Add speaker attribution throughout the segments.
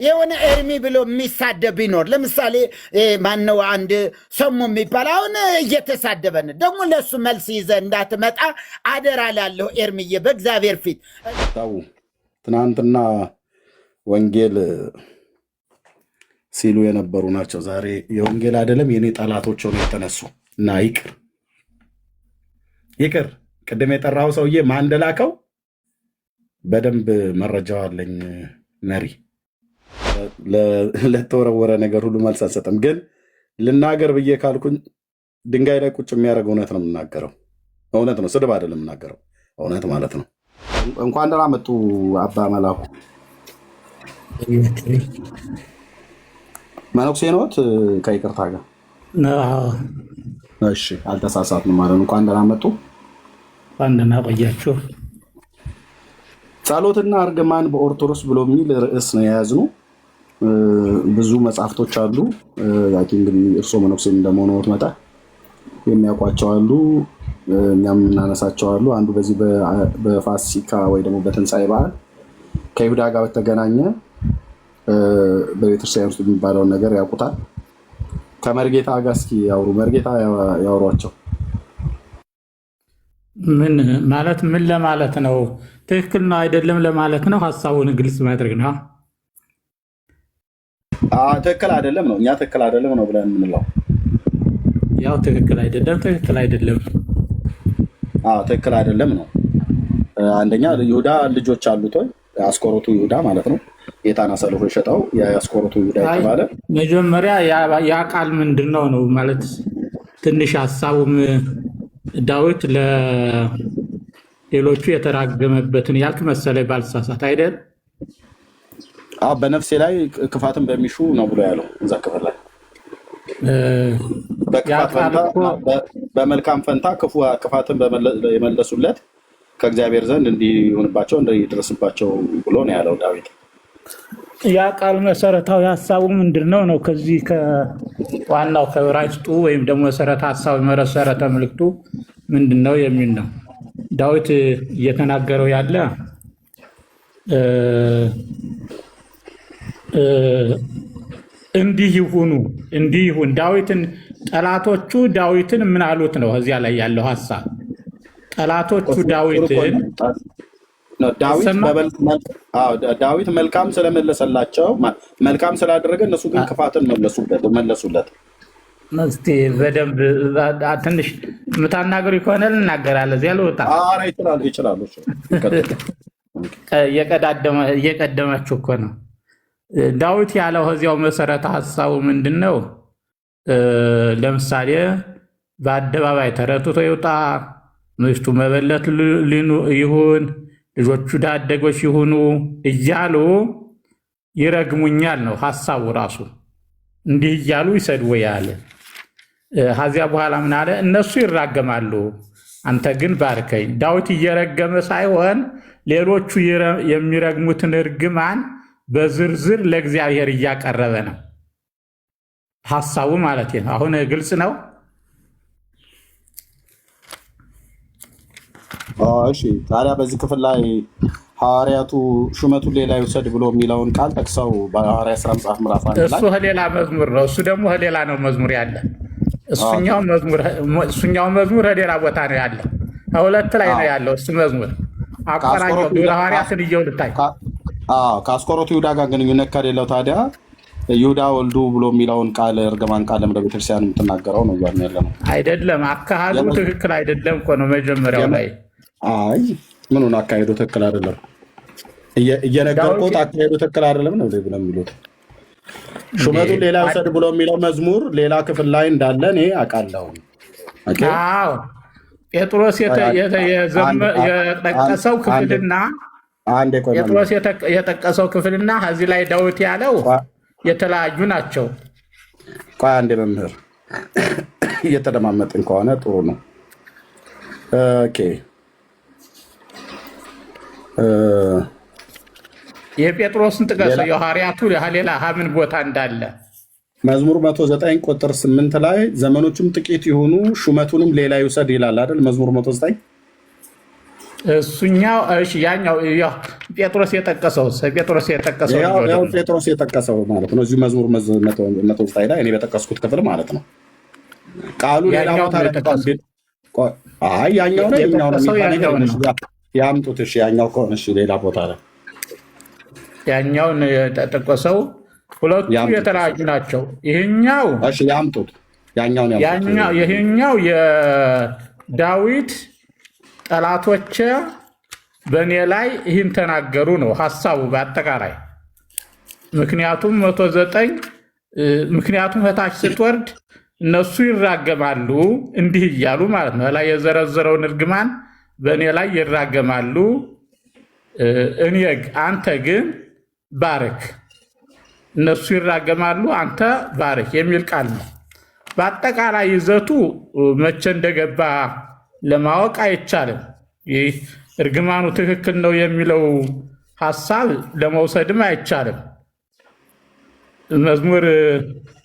Speaker 1: የሆነ ኤርሚ ብሎ የሚሳደብ ቢኖር ለምሳሌ ማነው አንድ ሰሙ የሚባል አሁን እየተሳደበን ደግሞ ለሱ መልስ ይዘ እንዳትመጣ አደራ ላለሁ ኤርሚዬ በእግዚአብሔር ፊት
Speaker 2: ታው ትናንትና ወንጌል ሲሉ የነበሩ ናቸው። ዛሬ የወንጌል አይደለም የኔ ጠላቶች ሆነው የተነሱ እና ይቅር ቅድም የጠራው ሰውዬ ማን እንደላከው በደንብ መረጃው አለኝ። መሪ ለተወረወረ ነገር ሁሉ መልስ አልሰጥም፣ ግን ልናገር ብዬ ካልኩኝ ድንጋይ ላይ ቁጭ የሚያደርግ እውነት ነው የምናገረው። እውነት ነው፣ ስድብ አይደለም የምናገረው፣ እውነት ማለት ነው። እንኳን ደህና መጡ አባ መላኩ። መነኩሴ ነዎት? ከይቅርታ ጋር እሺ፣ አልተሳሳትንም ማለት ነው። እንኳን ደህና መጡ።
Speaker 3: እንኳን ደህና ቆያችሁ።
Speaker 2: ጸሎትና እርግማን በኦርቶዶክስ ብሎ የሚል ርዕስ ነው የያዝነው። ብዙ መጽሐፍቶች አሉ። እንግዲህ እርሶ መነኩሴም እንደመሆንዎት መጠን የሚያውቋቸው አሉ፣ እኛም እናነሳቸው አሉ። አንዱ በዚህ በፋሲካ ወይ ደግሞ በትንሣኤ በዓል ከይሁዳ ጋር በተገናኘ በቤተክርስቲያን ውስጥ የሚባለውን ነገር ያውቁታል። ከመርጌታ ጋር እስኪ ያውሩ። መርጌታ ያውሯቸው።
Speaker 3: ምን ማለት ምን ለማለት ነው? ትክክል ነው አይደለም ለማለት ነው? ሀሳቡን ግልጽ ማድረግ ነው።
Speaker 2: ትክክል አይደለም ነው፣ እኛ ትክክል አይደለም ነው ብለን የምንለው።
Speaker 3: ያው ትክክል አይደለም ትክክል አይደለም
Speaker 2: ትክክል አይደለም ነው። አንደኛ ይሁዳ ልጆች አሉት ወይ? አስቆሮቱ ይሁዳ ማለት ነው። ጌታን አሳልፎ የሸጠው የአስቆሮቱ ይሁዳ የተባለ
Speaker 3: መጀመሪያ ያ ቃል ምንድን ነው ነው ማለት ትንሽ ሀሳቡም ዳዊት ለሌሎቹ የተራገመበትን ያልክ መሰለኝ ባልሳሳት አይደል?
Speaker 2: በነፍሴ ላይ ክፋትን በሚሹ ነው ብሎ ያለው እዛ ክፍል ላይ በመልካም ፈንታ ክፋትን የመለሱለት ከእግዚአብሔር ዘንድ እንዲሆንባቸው እንዲደርስባቸው ብሎ ነው ያለው ዳዊት።
Speaker 3: ያ ቃል መሰረታዊ ሀሳቡ ምንድን ነው ነው? ከዚህ ከዋናው ከዕብራይስጡ ወይም ደግሞ መሰረተ ሀሳቡ መሰረተ መልእክቱ ምንድን ነው የሚል ነው። ዳዊት እየተናገረው ያለ እንዲህ ይሁን ዳዊትን ጠላቶቹ ዳዊትን ምን አሉት ነው እዚያ ላይ ያለው ሀሳብ። ጠላቶቹ
Speaker 2: ዳዊት መልካም ስለመለሰላቸው መልካም ስላደረገ እነሱ ግን ክፋትን መለሱለት።
Speaker 3: እስቲ በደንብ ትንሽ የምታናገሩ ከሆነ ልናገራለሁ። እዚያ ልወጣ
Speaker 2: ይችላሉ።
Speaker 3: እየቀደማችሁ እኮ ነው። ዳዊት ያለው እዚያው መሰረተ ሀሳቡ ምንድን ነው? ለምሳሌ በአደባባይ ተረትቶ ይውጣ፣ ሚስቱ መበለት ይሁን፣ ልጆቹ ዳደጎች ይሁኑ እያሉ ይረግሙኛል ነው ሀሳቡ ራሱ። እንዲህ እያሉ ይሰድቡኛል። ከዚያ በኋላ ምን አለ? እነሱ ይራገማሉ፣ አንተ ግን ባርከኝ። ዳዊት እየረገመ ሳይሆን ሌሎቹ የሚረግሙትን እርግማን በዝርዝር ለእግዚአብሔር እያቀረበ ነው ሀሳቡ ማለት ነው። አሁን ግልጽ ነው።
Speaker 2: እሺ፣ ታዲያ በዚህ ክፍል ላይ ሐዋርያቱ ሹመቱን ሌላ ይውሰድ ብሎ የሚለውን ቃል ጠቅሰው በሐዋርያ ሥራ መጽሐፍ ምዕራፍ አንድ ላይ
Speaker 3: እሱ ሌላ መዝሙር ነው። እሱ ደግሞ ሌላ ነው መዝሙር ያለ። እሱኛው መዝሙር ሌላ ቦታ ነው ያለ፣ ከሁለት ላይ ነው ያለው። እሱ መዝሙር አቆራኘው ሐዋርያትን እየው ልታይ
Speaker 2: ከአስቆሮቱ ይሁዳ ጋር ግንኙነት ከሌለው ታዲያ ይሁዳ ወልዱ ብሎ የሚለውን ቃል እርግማን ቃል ለቤተክርስቲያን የምትናገረው ነው እያልን ያለ ነው።
Speaker 3: አይደለም አካሄዱ ትክክል አይደለም እኮ ነው መጀመሪያው ላይ።
Speaker 2: አይ ምኑን አካሄዱ ትክክል አይደለም? እየነገርኩት አካሄዱ ትክክል አይደለም ነው ብለው የሚሉት። ሹመቱን ሌላ ውሰድ ብሎ የሚለው መዝሙር ሌላ ክፍል ላይ እንዳለ እኔ አውቃለሁ።
Speaker 3: አዎ ጴጥሮስ የጠቀሰው ክፍልና ጴጥሮስ የጠቀሰው ክፍልና እዚህ ላይ ዳዊት ያለው የተለያዩ ናቸው።
Speaker 2: ቆይ አንዴ መምህር፣ እየተደማመጥን ከሆነ ጥሩ ነው። ኦኬ
Speaker 3: የጴጥሮስን ጥቀሰው፣ የሐዋርያቱ ሌላ ምን ቦታ እንዳለ
Speaker 2: መዝሙር 109 ቁጥር 8 ላይ ዘመኖቹም ጥቂት ይሁኑ ሹመቱንም ሌላ ይውሰድ ይላል አይደል? መዝሙር 109
Speaker 3: እሱኛው እሺ፣ ያኛው ያው ጴጥሮስ የጠቀሰው
Speaker 2: ያው ጴጥሮስ የጠቀሰው ማለት ነው። እዚህ መዝሙር 109 ላይ እኔ በጠቀስኩት ክፍል ማለት ነው። ቃሉ ሌላ ቦታ ላይ አይ ያኛው ነው የኛው ነው ያምጡት። እሺ ያኛው ከሆነ እሺ ሌላ ቦታ ላይ
Speaker 3: ያኛውን የተጠቀሰው ሁለቱ የተለያዩ ናቸው። ይሄኛው
Speaker 2: እሺ ያምጡት።
Speaker 3: ይሄኛው የዳዊት ጠላቶች በእኔ ላይ ይህን ተናገሩ ነው ሀሳቡ በአጠቃላይ። ምክንያቱም 109 ምክንያቱም ከታች ስትወርድ እነሱ ይራገማሉ እንዲህ እያሉ ማለት ነው። ላይ የዘረዘረውን እርግማን በእኔ ላይ ይራገማሉ፣ አንተ ግን ባርክ። እነሱ ይራገማሉ፣ አንተ ባርክ የሚል ቃል ነው። በአጠቃላይ ይዘቱ መቼ እንደገባ ለማወቅ አይቻልም። ይህ እርግማኑ ትክክል ነው የሚለው ሀሳብ ለመውሰድም አይቻልም። መዝሙር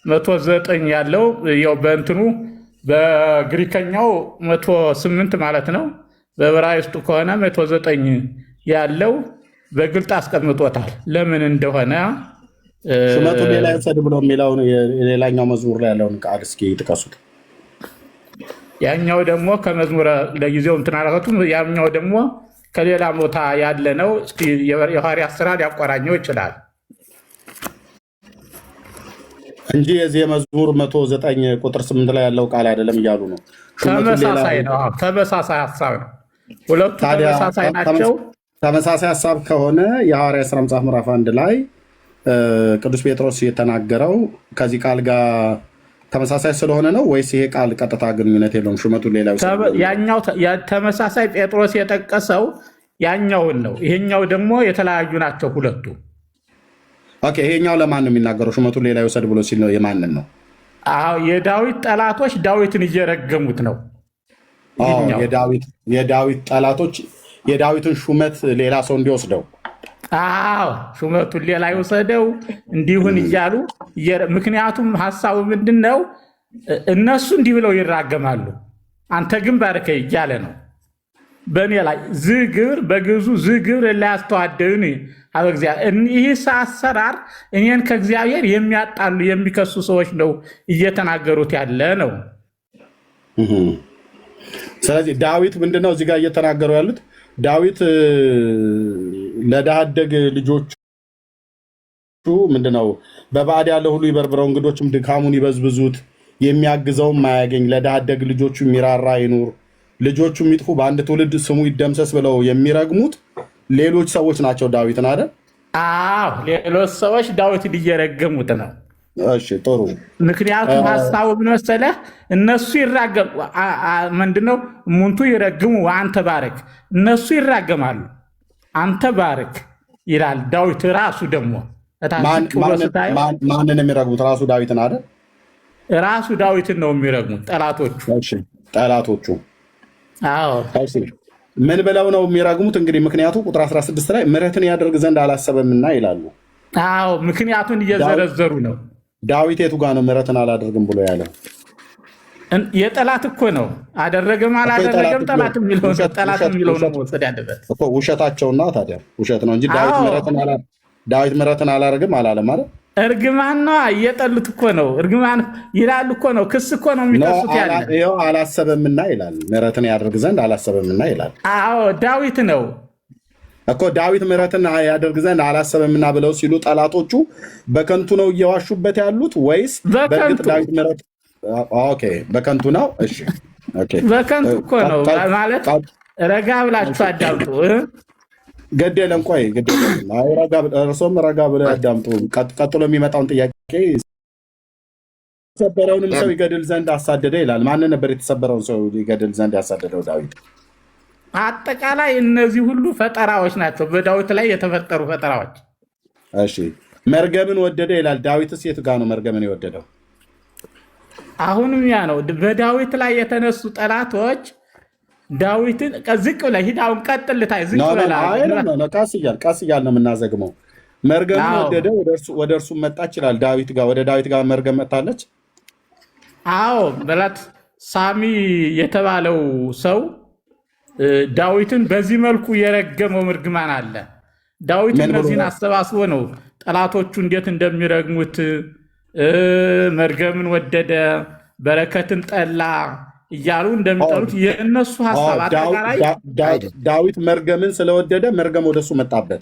Speaker 3: 109 ያለው ያው በእንትኑ በግሪከኛው 108 ማለት ነው። በዕብራይስጡ ከሆነ 109 ያለው በግልጥ አስቀምጦታል። ለምን እንደሆነ
Speaker 2: ሹመቱ ሌላ ይውሰድ ብሎ የሚለውን የሌላኛው መዝሙር ላይ ያለውን ቃል እስኪ ጥቀሱት።
Speaker 3: ያኛው ደግሞ ከመዝሙረ ለጊዜው እንትን አላከቱም። ያኛው ደግሞ ከሌላ ቦታ ያለ ነው። እስኪ የሐዋርያት ሥራ ሊያቆራኘው ይችላል
Speaker 2: እንጂ የዚህ የመዝሙር 109 ቁጥር 8 ላይ ያለው ቃል አይደለም እያሉ ነው።
Speaker 3: ተመሳሳይ ነው። ተመሳሳይ ሐሳብ ነው። ሁለቱ ተመሳሳይ ናቸው።
Speaker 2: ተመሳሳይ ሐሳብ ከሆነ የሐዋርያት ሥራ መጽሐፍ ምዕራፍ 1 ላይ ቅዱስ ጴጥሮስ የተናገረው ከዚህ ቃል ጋር ተመሳሳይ ስለሆነ ነው ወይስ ይሄ ቃል ቀጥታ ግንኙነት የለውም? ሹመቱ ሌላ
Speaker 3: ያኛው ተመሳሳይ ጴጥሮስ የጠቀሰው ያኛውን ነው። ይሄኛው ደግሞ የተለያዩ ናቸው ሁለቱ።
Speaker 2: ኦኬ፣ ይሄኛው ለማን ነው የሚናገረው? ሹመቱ ሌላ ይውሰድ ብሎ ሲል ነው የማንን ነው?
Speaker 3: አዎ የዳዊት ጠላቶች ዳዊትን እየረገሙት ነው።
Speaker 2: የዳዊት ጠላቶች የዳዊትን ሹመት ሌላ ሰው እንዲወስደው
Speaker 3: አዎ ሹመቱን ሌላ ይወሰደው እንዲሁን እያሉ ምክንያቱም ሀሳቡ ምንድን ነው? እነሱ እንዲህ ብለው ይራገማሉ፣ አንተ ግን ባርከኝ እያለ ነው። በእኔ ላይ ዝግብር በግዙ ዝግብር ላያስተዋደዩን አበ እግዚአብሔር። ይህ አሰራር እኔን ከእግዚአብሔር የሚያጣሉ የሚከሱ ሰዎች ነው እየተናገሩት ያለ ነው።
Speaker 2: ስለዚህ ዳዊት ምንድነው እዚህ ጋር እየተናገሩ ያሉት? ዳዊት ለድሃ አደግ ልጆቹ ምንድነው በባዕድ ያለ ሁሉ ይበርብረው፣ እንግዶችም ድካሙን ይበዝብዙት፣ የሚያግዘውም ማያገኝ፣ ለድሃ አደግ ልጆቹ የሚራራ ይኑር፣ ልጆቹ የሚጥፉ በአንድ ትውልድ ስሙ ይደምሰስ ብለው የሚረግሙት ሌሎች ሰዎች ናቸው ዳዊትን አይደል?
Speaker 3: አዎ ሌሎች ሰዎች ዳዊትን እየረገሙት ነው።
Speaker 2: እሺ ጥሩ።
Speaker 3: ምክንያቱም ሀሳቡ ምን መሰለህ? እነሱ ይራገሙ ምንድነው ሙንቱ ይረግሙ አንተ ባረክ፣ እነሱ ይራገማሉ አንተ ባረክ ይላል ዳዊት ራሱ። ደግሞ
Speaker 2: ማንን የሚረግሙት? ራሱ ዳዊትን አይደል?
Speaker 3: ራሱ ዳዊትን ነው የሚረግሙት ጠላቶቹ።
Speaker 2: እሺ ጠላቶቹ
Speaker 3: አዎ
Speaker 2: ምን ብለው ነው የሚረግሙት? እንግዲህ ምክንያቱ ቁጥር 16 ላይ ምሕረትን ያደርግ ዘንድ አላሰበምና ይላሉ።
Speaker 3: አዎ ምክንያቱን እየዘረዘሩ ነው።
Speaker 2: ዳዊት የቱ ጋር ነው ምሕረትን አላደርግም ብሎ ያለው?
Speaker 3: የጠላት እኮ ነው። አደረገም አላደረገም ጠላት የሚለው ነው መውሰድ ያለበት
Speaker 2: እኮ። ውሸታቸውና ታዲያ ውሸት ነው እንጂ ዳዊት ምሕረትን አላደርግም አላለም ማለት
Speaker 3: እርግማን ነው። እየጠሉት እኮ ነው። እርግማን ይላሉ እኮ ነው። ክስ እኮ ነው የሚከሱት ያለ።
Speaker 2: ይኸው አላሰበምና ይላል። ምሕረትን ያደርግ ዘንድ አላሰበምና ይላል።
Speaker 3: አዎ ዳዊት ነው
Speaker 2: እኮ ዳዊት ምሕረትን ያደርግ ዘንድ አላሰበምና ብለው ሲሉ ጠላቶቹ በከንቱ ነው እየዋሹበት ያሉት ወይስ በእርግጥ ዳዊት ምሕረት? ኦኬ በከንቱ ነው። እሺ ኦኬ
Speaker 3: በከንቱ እኮ ነው ማለት ረጋ ብላችሁ አዳምጡ።
Speaker 2: ግድ የለም ቆይ ግድ የለም። እርሶም ረጋ ብለው ያዳምጡ። ቀጥሎ የሚመጣውን ጥያቄ የተሰበረውንም ሰው ይገድል ዘንድ አሳደደ ይላል። ማንን ነበር የተሰበረውን ሰው ይገድል ዘንድ ያሳደደው? ዳዊት።
Speaker 3: አጠቃላይ እነዚህ ሁሉ ፈጠራዎች ናቸው፣ በዳዊት ላይ የተፈጠሩ ፈጠራዎች።
Speaker 2: እሺ መርገምን ወደደ ይላል። ዳዊትስ የቱ ጋር ነው መርገምን የወደደው?
Speaker 3: አሁንም ያ ነው። በዳዊት ላይ የተነሱ ጠላቶች ዳዊትን ዝቅ ብለህ ሂድ፣ አሁን ቀጥልታይ ዝቅ ብለህ
Speaker 2: ቀስ እያል ነው የምናዘግመው። መርገምን ወደደ ወደ እርሱ መጣች ይላል። ዳዊት ጋር ወደ ዳዊት ጋር መርገም መጣለች።
Speaker 3: አዎ በላት ሳሚ የተባለው ሰው ዳዊትን በዚህ መልኩ የረገመው እርግማን አለ። ዳዊት እነዚህን አሰባስቦ ነው ጠላቶቹ እንዴት እንደሚረግሙት መርገምን ወደደ፣ በረከትን ጠላ እያሉ እንደሚጠሉት የእነሱ ሀሳብ አጠቃላይ
Speaker 2: ዳዊት መርገምን ስለወደደ መርገም ወደሱ መጣበት።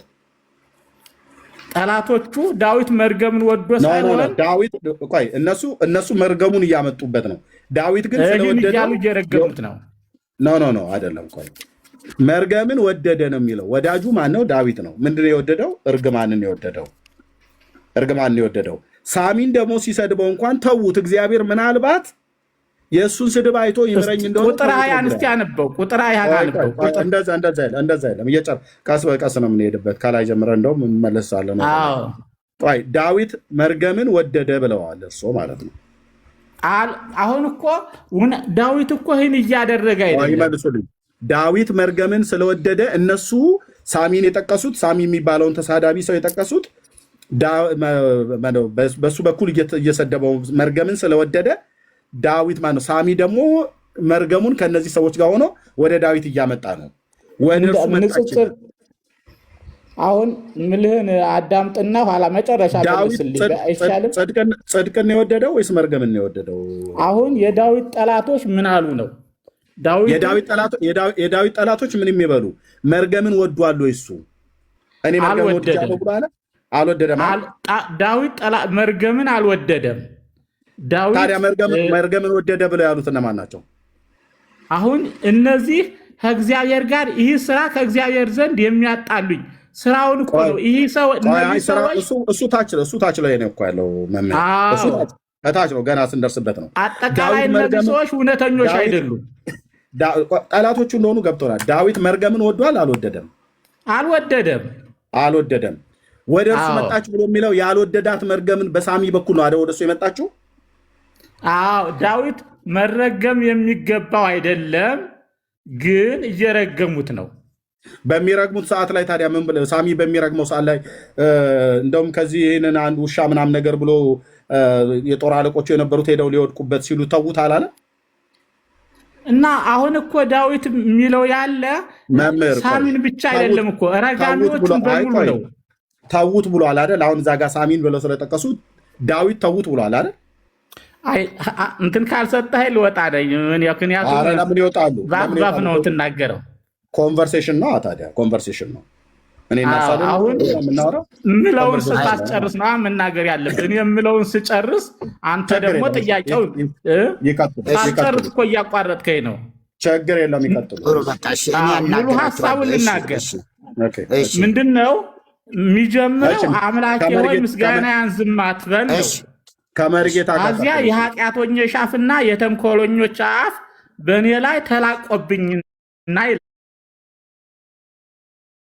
Speaker 3: ጠላቶቹ ዳዊት መርገምን ወዶ ሳይሆን
Speaker 2: ዳዊት ቆይ እነሱ መርገሙን እያመጡበት ነው። ዳዊት ግን ስለወደደ
Speaker 3: እያሉ እየረገሙት ነው።
Speaker 2: ኖ አይደለም። ቆይ መርገምን ወደደ ነው የሚለው። ወዳጁ ማን ነው? ዳዊት ነው። ምንድን ነው የወደደው? እርግማንን የወደደው። ሳሚን ደግሞ ሲሰድበው እንኳን ተዉት። እግዚአብሔር ምናልባት የእሱን ስድብ አይቶ ይምረኝ እንደሆነ
Speaker 3: ቁጥር 20 እስቲ አነበው። ቁጥር 20 አነበው።
Speaker 2: እንደዛ የለም። ቀስ በቀስ ነው የምንሄድበት። ከላይ ጀምረን እንደውም እንመለሳለን። ዳዊት መርገምን ወደደ ብለዋል እርሶ ማለት ነው።
Speaker 3: አሁን እኮ ዳዊት እኮ ይህን እያደረገ አይደለም።
Speaker 2: ይመልሱልኝ። ዳዊት መርገምን ስለወደደ እነሱ ሳሚን የጠቀሱት ሳሚ የሚባለውን ተሳዳቢ ሰው የጠቀሱት በሱ በኩል እየሰደበው መርገምን ስለወደደ ዳዊት ማነው? ሳሚ ደግሞ መርገሙን ከነዚህ ሰዎች ጋር ሆኖ ወደ ዳዊት እያመጣ ነው። ወደ እርሱ መጣች።
Speaker 3: አሁን ምልህን አዳምጥና ኋላ መጨረሻ አይሻልም?
Speaker 2: ጽድቅን የወደደው ወይስ መርገምን የወደደው?
Speaker 3: አሁን የዳዊት ጠላቶች ምን አሉ ነው?
Speaker 2: የዳዊት ጠላቶች ምን የሚበሉ መርገምን ወዷል ወይ? እሱ እኔ መርገምን ወድጃለሁ ብሎ አለ? አልወደደም።
Speaker 3: ዳዊት መርገምን አልወደደም።
Speaker 2: ታዲያ መርገምን ወደደ ብለው ያሉት እነማን ናቸው?
Speaker 3: አሁን እነዚህ ከእግዚአብሔር ጋር ይህ ስራ ከእግዚአብሔር ዘንድ የሚያጣሉኝ ስራውን እኮ ነው። ይህ ሰው
Speaker 2: እሱ ታች ላይ ነው እኮ ያለው መምህር፣ ታች ነው ገና ስንደርስበት ነው።
Speaker 3: አጠቃላይ እነዚህ ሰዎች እውነተኞች አይደሉም።
Speaker 2: ጠላቶቹ እንደሆኑ ገብቶናል። ዳዊት መርገምን ወዷል? አልወደደም። ወደ እርሱ መጣች ብሎ የሚለው ያልወደዳት መርገምን በሳሚ በኩል ነው ወደ እሱ የመጣችው።
Speaker 3: ዳዊት መረገም የሚገባው አይደለም፣ ግን እየረገሙት ነው።
Speaker 2: በሚረግሙት ሰዓት ላይ ታዲያ ምን ብለህ ሳሚ በሚረግመው ሰዓት ላይ እንደውም ከዚህ ይህንን አንድ ውሻ ምናምን ነገር ብሎ የጦር አለቆቹ የነበሩት ሄደው ሊወድቁበት ሲሉ ተዉት አላለ?
Speaker 3: እና አሁን እኮ ዳዊት የሚለው ያለ ሳሚን ብቻ አይደለም እኮ ረጋሚዎቹን በሙሉ ነው።
Speaker 2: ተዉት ብሏል አይደል? አሁን እዛ ጋር ሳሚን ብለው ስለጠቀሱ ዳዊት ተዉት ብሏል አይደል?
Speaker 3: እንትን ካልሰጠህ ልወጣ ነኝ።
Speaker 2: ለምን ይወጣሉ?
Speaker 3: ባፍ ነው ትናገረው።
Speaker 2: ኮንቨርሴሽን ነው ታዲያ፣ ኮንቨርሴሽን ነው። እኔ
Speaker 3: አሁን ምለውን ስታስጨርስ ነው መናገር ያለብን። የምለውን ስጨርስ አንተ ደግሞ ጥያቄው ሳስጨርስ እኮ እያቋረጥከኝ ነው።
Speaker 2: ችግር የለም ይቀጥሉ።
Speaker 3: ሙሉ ሀሳቡን ልናገር። ምንድን ነው የሚጀምረው? አምላኬ ሆይ ምስጋና ያንዝም አትበል ነው። ከዚያ የኃጢአተኞች አፍና የተንኮለኞች አፍ በእኔ ላይ ተላቆብኝና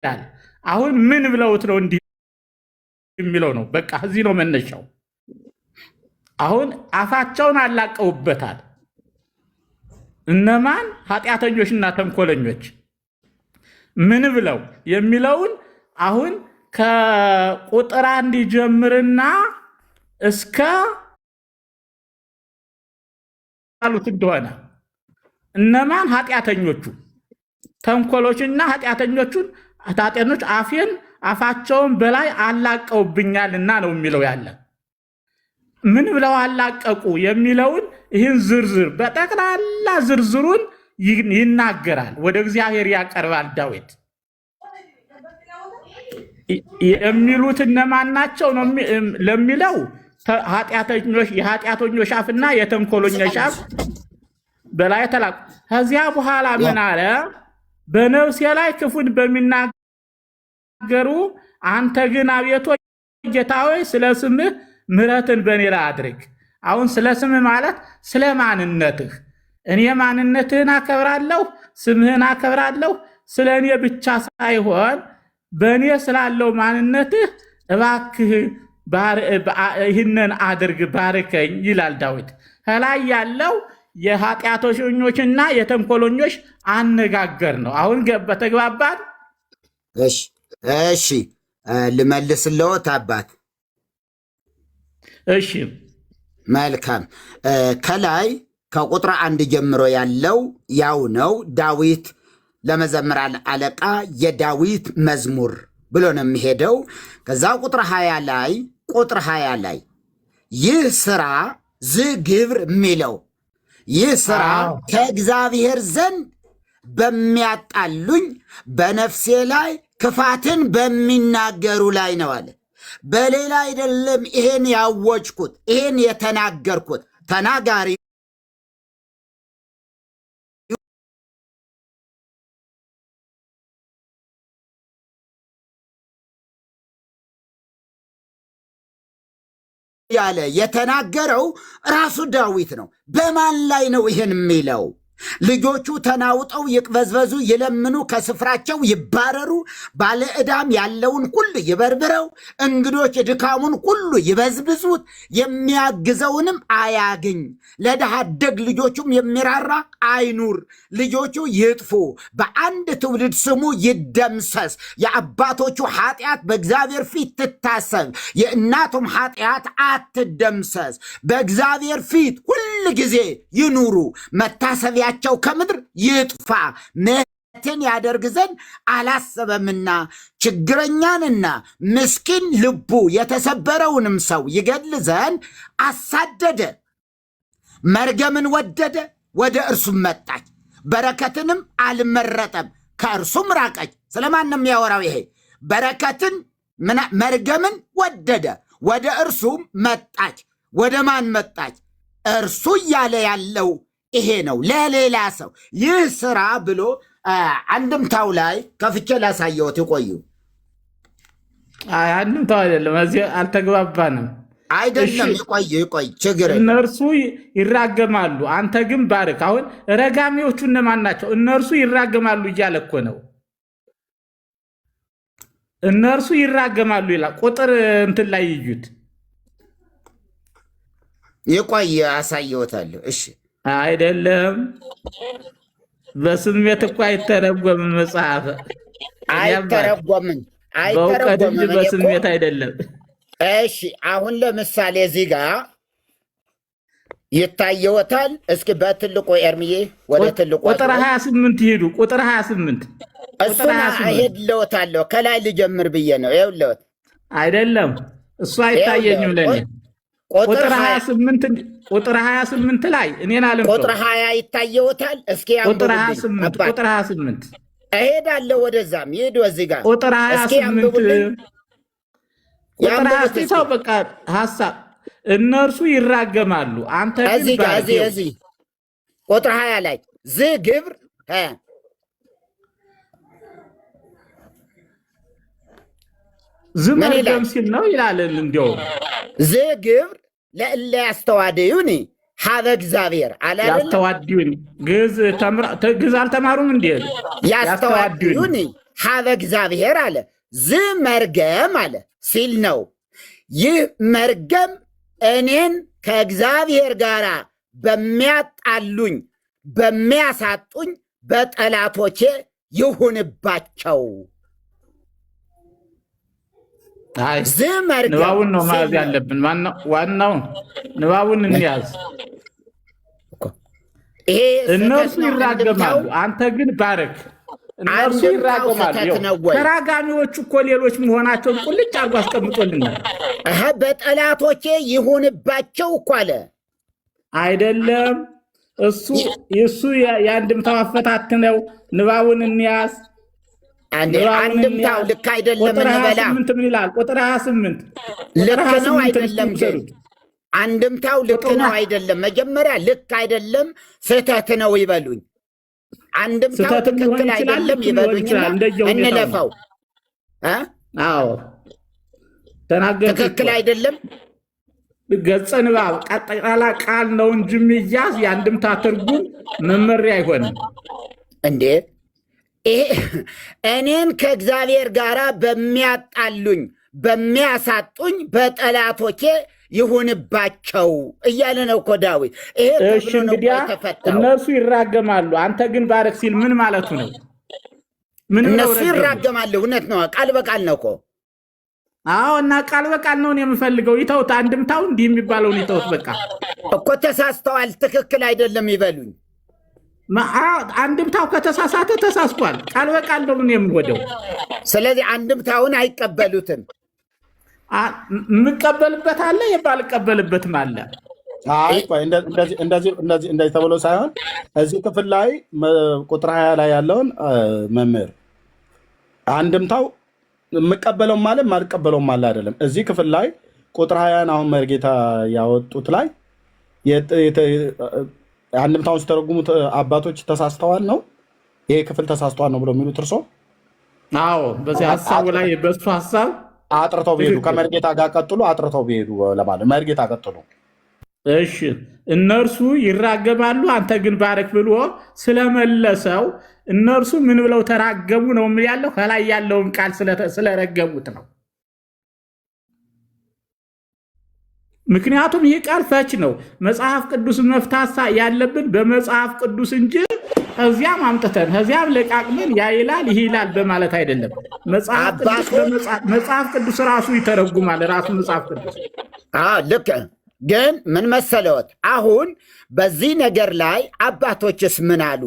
Speaker 3: ይላል። አሁን ምን ብለውት ነው እንዲህ የሚለው ነው? በቃ እዚህ ነው መነሻው። አሁን አፋቸውን አላቀውበታል። እነማን? ኃጢአተኞችና ተንኮለኞች። ምን ብለው የሚለውን አሁን ከቁጥር 1 ጀምርና እስከ አሉት እንደሆነ እነማን? ኃጢአተኞቹ ተንኮሎችና ኃጢአተኞቹን አፋቸውን በላይ አላቀውብኛልና ነው የሚለው ያለ። ምን ብለው አላቀቁ የሚለውን ይህን ዝርዝር በጠቅላላ ዝርዝሩን ይናገራል። ወደ እግዚአብሔር ያቀርባል ዳዊት። የሚሉት እነማን ናቸው ለሚለው የኃጢአተኞች አፍና የተንኮለኞች አፍ በላይ ተላቁ። ከዚያ በኋላ ምን አለ? በነፍሴ ላይ ክፉን በሚናገሩ አንተ ግን አቤቱ ጌታ ሆይ ስለ ስምህ ምሕረትን በእኔ ላይ አድርግ። አሁን ስለ ስምህ ማለት ስለ ማንነትህ፣ እኔ ማንነትህን አከብራለሁ፣ ስምህን አከብራለሁ። ስለ እኔ ብቻ ሳይሆን በእኔ ስላለው ማንነትህ እባክህ ይህንን አድርግ፣ ባርከኝ ይላል ዳዊት። ከላይ ያለው የኃጢአተኞችና የተንኮለኞች አነጋገር ነው። አሁን በተግባባን?
Speaker 1: እሺ ልመልስልዎት አባት።
Speaker 3: እሺ
Speaker 1: መልካም። ከላይ ከቁጥር 1 ጀምሮ ያለው ያው ነው። ዳዊት ለመዘምራን አለቃ የዳዊት መዝሙር ብሎ ነው የሚሄደው። ከዛ ቁጥር 20 ላይ ይህ ስራ ዝግብር የሚለው ይህ ስራ ከእግዚአብሔር ዘንድ በሚያጣሉኝ በነፍሴ ላይ ክፋትን በሚናገሩ ላይ ነው አለ። በሌላ አይደለም ይሄን ያወጅኩት፣ ይሄን የተናገርኩት ተናጋሪ ያለ የተናገረው ራሱ ዳዊት ነው። በማን ላይ ነው ይሄን የሚለው? ልጆቹ ተናውጠው ይቅበዝበዙ፣ ይለምኑ፣ ከስፍራቸው ይባረሩ፣ ባለ ዕዳም ያለውን ሁሉ ይበርብረው፣ እንግዶች ድካሙን ሁሉ ይበዝብዙት፣ የሚያግዘውንም አያግኝ፣ ለድሃ አደግ ልጆቹም የሚራራ አይኑር፣ ልጆቹ ይጥፉ፣ በአንድ ትውልድ ስሙ ይደምሰስ፣ የአባቶቹ ኃጢአት በእግዚአብሔር ፊት ትታሰብ፣ የእናቱም ኃጢአት አትደምሰስ፣ በእግዚአብሔር ፊት ሁል ጊዜ ይኑሩ፣ መታሰቢያ ቸው ከምድር ይጥፋ፣ ምሕረትን ያደርግ ዘንድ አላሰበምና፣ ችግረኛንና ምስኪን ልቡ የተሰበረውንም ሰው ይገድል ዘንድ አሳደደ። መርገምን ወደደ፣ ወደ እርሱም መጣች፣ በረከትንም አልመረጠም፣ ከእርሱም ራቀች። ስለማንም ያወራው ይሄ በረከትን መርገምን ወደደ፣ ወደ እርሱም መጣች። ወደ ማን መጣች? እርሱ እያለ ያለው ይሄ ነው። ለሌላ ሰው ይህ ስራ ብሎ አንድምታው ላይ ከፍቼ ላሳየዎት። ይቆዩ።
Speaker 3: አንድምታው አይደለም፣ እዚህ አልተግባባንም።
Speaker 1: አይደለም፣ ይቆይ፣ ችግር
Speaker 3: እነርሱ ይራገማሉ፣ አንተ ግን ባርክ። አሁን ረጋሚዎቹ እነማን ናቸው? እነርሱ ይራገማሉ እያለ እኮ ነው። እነርሱ ይራገማሉ ይላል። ቁጥር እንትን ላይ ይዩት።
Speaker 1: ይቆይ፣ አሳየዎታለሁ። እሺ
Speaker 3: አይደለም፣ በስሜት እኮ አይተረጎምም። መጽሐፍ
Speaker 1: አይተረጎምም፣
Speaker 3: በእውቀት እንጂ በስሜት አይደለም።
Speaker 1: እሺ አሁን ለምሳሌ እዚህ ጋር ይታየዎታል። እስኪ በትልቁ ኤርምዬ ወደ ትልቁ
Speaker 3: ቁጥር 28 ይሄዱ። ቁጥር 28
Speaker 1: እሱን እሄድልዎታለሁ። ከላይ ልጀምር ብዬ ነው። ይኸውልዎት።
Speaker 3: አይደለም፣ እሱ አይታየኝም ለኔ። ቁጥር 28 ላይ እኔን አለም
Speaker 1: ቁጥር 20 ይታየዎታል። እስኪ
Speaker 3: ቁጥር 28
Speaker 1: እሄዳለሁ ወደዛም ይሄዱ። እዚህ ጋር
Speaker 3: ቁጥር 28 ቁጥር 28 በቃ ሐሳብ እነርሱ ይራገማሉ፣ አንተ ግን
Speaker 1: እዚህ ቁጥር 20 ላይ ዝግብር
Speaker 3: ዝመርገም ሲል ነው ይላል። እንዲያውም
Speaker 1: ዝግብር ለእለ ያስተዋድዩኒ ሀበ እግዚአብሔር አላለ።
Speaker 3: ያስተዋድዩኒ ግዕዝ አልተማሩም እንዴ?
Speaker 1: ያስተዋድዩኒ ሀበ እግዚአብሔር አለ። ዝመርገም አለ ሲል ነው። ይህ መርገም እኔን ከእግዚአብሔር ጋር በሚያጣሉኝ በሚያሳጡኝ በጠላቶቼ ይሁንባቸው።
Speaker 3: ንባቡን ነው መያዝ ያለብን። ዋናው ንባቡን እንያዝ። እነርሱ ይራገማሉ፣ አንተ ግን ባረክ። እነርሱ ይራገማሉ። ተራጋሚዎቹ እኮ ሌሎች መሆናቸውን ቁልጭ አድርጎ አስቀምጦልናል።
Speaker 1: በጠላቶቼ ይሁንባቸው እኮ አለ።
Speaker 3: አይደለም፣ እሱ የአንድምታው አፈታት ነው። ንባቡን እንያዝ።
Speaker 1: አንድምታው ልክ አይደለም።
Speaker 3: ቁጥር 28 ምን ይላል? ቁጥር 28
Speaker 1: ልክ ነው አይደለም? አንድምታው ልክ ነው አይደለም? መጀመሪያ ልክ አይደለም ስህተት ነው ይበሉኝ። አንድምታው ትክክል አይደለም ይበሉኝና እንለፈው።
Speaker 3: አዎ ተናገር።
Speaker 1: ትክክል አይደለም።
Speaker 3: ገጸ ንባብ ቀጥላ ቃል ነው እንጂ የሚያዝ የአንድምታ ትርጉም መመሪያ አይሆንም
Speaker 1: እንዴ? እኔን ከእግዚአብሔር ጋር በሚያጣሉኝ በሚያሳጡኝ በጠላቶቼ ይሁንባቸው እያለ ነው እኮ ዳዊት። ይሄ
Speaker 3: እንግዲያ እነርሱ ይራገማሉ፣ አንተ ግን ባረክ ሲል ምን ማለቱ ነው?
Speaker 1: እነሱ ይራገማሉ። እውነት ነው፣ ቃል በቃል ነው እኮ።
Speaker 3: አዎ፣ እና ቃል በቃል ነው የምፈልገው። ይተውት፣ አንድምታው እንዲህ የሚባለውን ይተውት። በቃ
Speaker 1: እኮ ተሳስተዋል፣ ትክክል አይደለም ይበሉኝ።
Speaker 3: አንድምታው ከተሳሳተ ተሳስቷል። ቃል በቃል ነው የምወደው።
Speaker 1: ስለዚህ አንድምታውን አይቀበሉትም።
Speaker 3: የምቀበልበት አለ፣ የማልቀበልበትም አለ።
Speaker 2: እንደዚህ ተብሎ ሳይሆን እዚህ ክፍል ላይ ቁጥር 20 ላይ ያለውን መምህር አንድምታው የምቀበለውም አለ የማልቀበለውም አለ አይደለም። እዚህ ክፍል ላይ ቁጥር 20 አሁን መርጌታ ያወጡት ላይ አንድምታውን ሲተረጉሙት አባቶች ተሳስተዋል ነው ይሄ ክፍል ተሳስተዋል ነው ብሎ የሚሉት እርሶ?
Speaker 3: አዎ፣ በዚህ ሀሳቡ ላይ በሱ ሀሳብ
Speaker 2: አጥርተው ቢሄዱ ከመርጌታ ጋር ቀጥሉ፣ አጥርተው ቢሄዱ ለማለት መርጌታ ቀጥሉ።
Speaker 3: እሺ፣ እነርሱ ይራገማሉ አንተ ግን ባረክ ብሎ ስለመለሰው እነርሱ ምን ብለው ተራገሙ ነው ያለው። ከላይ ያለውን ቃል ስለረገሙት ነው። ምክንያቱም ይህ ቃል ፈች ነው። መጽሐፍ ቅዱስ መፍታት ያለብን በመጽሐፍ ቅዱስ እንጂ ከዚያም አምጥተን ከዚያም ለቃቅመን ያ ይላል ይህ ይላል በማለት አይደለም። መጽሐፍ ቅዱስ ራሱ ይተረጉማል። ራሱ መጽሐፍ ቅዱስ
Speaker 1: ልክ ግን ምን መሰለዎት፣ አሁን በዚህ ነገር ላይ አባቶችስ ምን አሉ?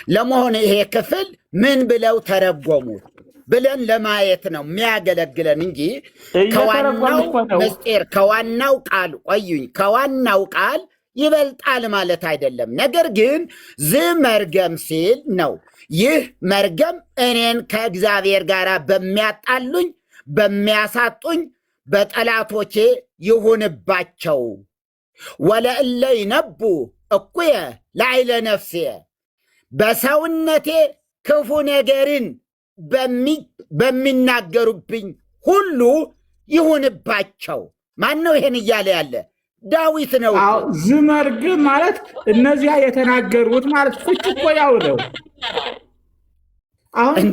Speaker 1: ለመሆኑ ይሄ ክፍል ምን ብለው ተረጎሙት ብለን ለማየት ነው የሚያገለግለን እንጂ ከዋናው ምስጢር ከዋናው ቃል ቆዩኝ ከዋናው ቃል ይበልጣል ማለት አይደለም። ነገር ግን ዝመርገም ሲል ነው። ይህ መርገም እኔን ከእግዚአብሔር ጋር በሚያጣሉኝ በሚያሳጡኝ በጠላቶቼ ይሁንባቸው። ወለእለ ይነቡ እኩየ ላዕለ ነፍሴ በሰውነቴ ክፉ ነገርን በሚናገሩብኝ ሁሉ ይሁንባቸው። ማን ነው ይሄን እያለ ያለ? ዳዊት ነው።
Speaker 3: ዝመርግም ማለት እነዚያ የተናገሩት ማለት ፍች እኮ ያው ነው። አሁን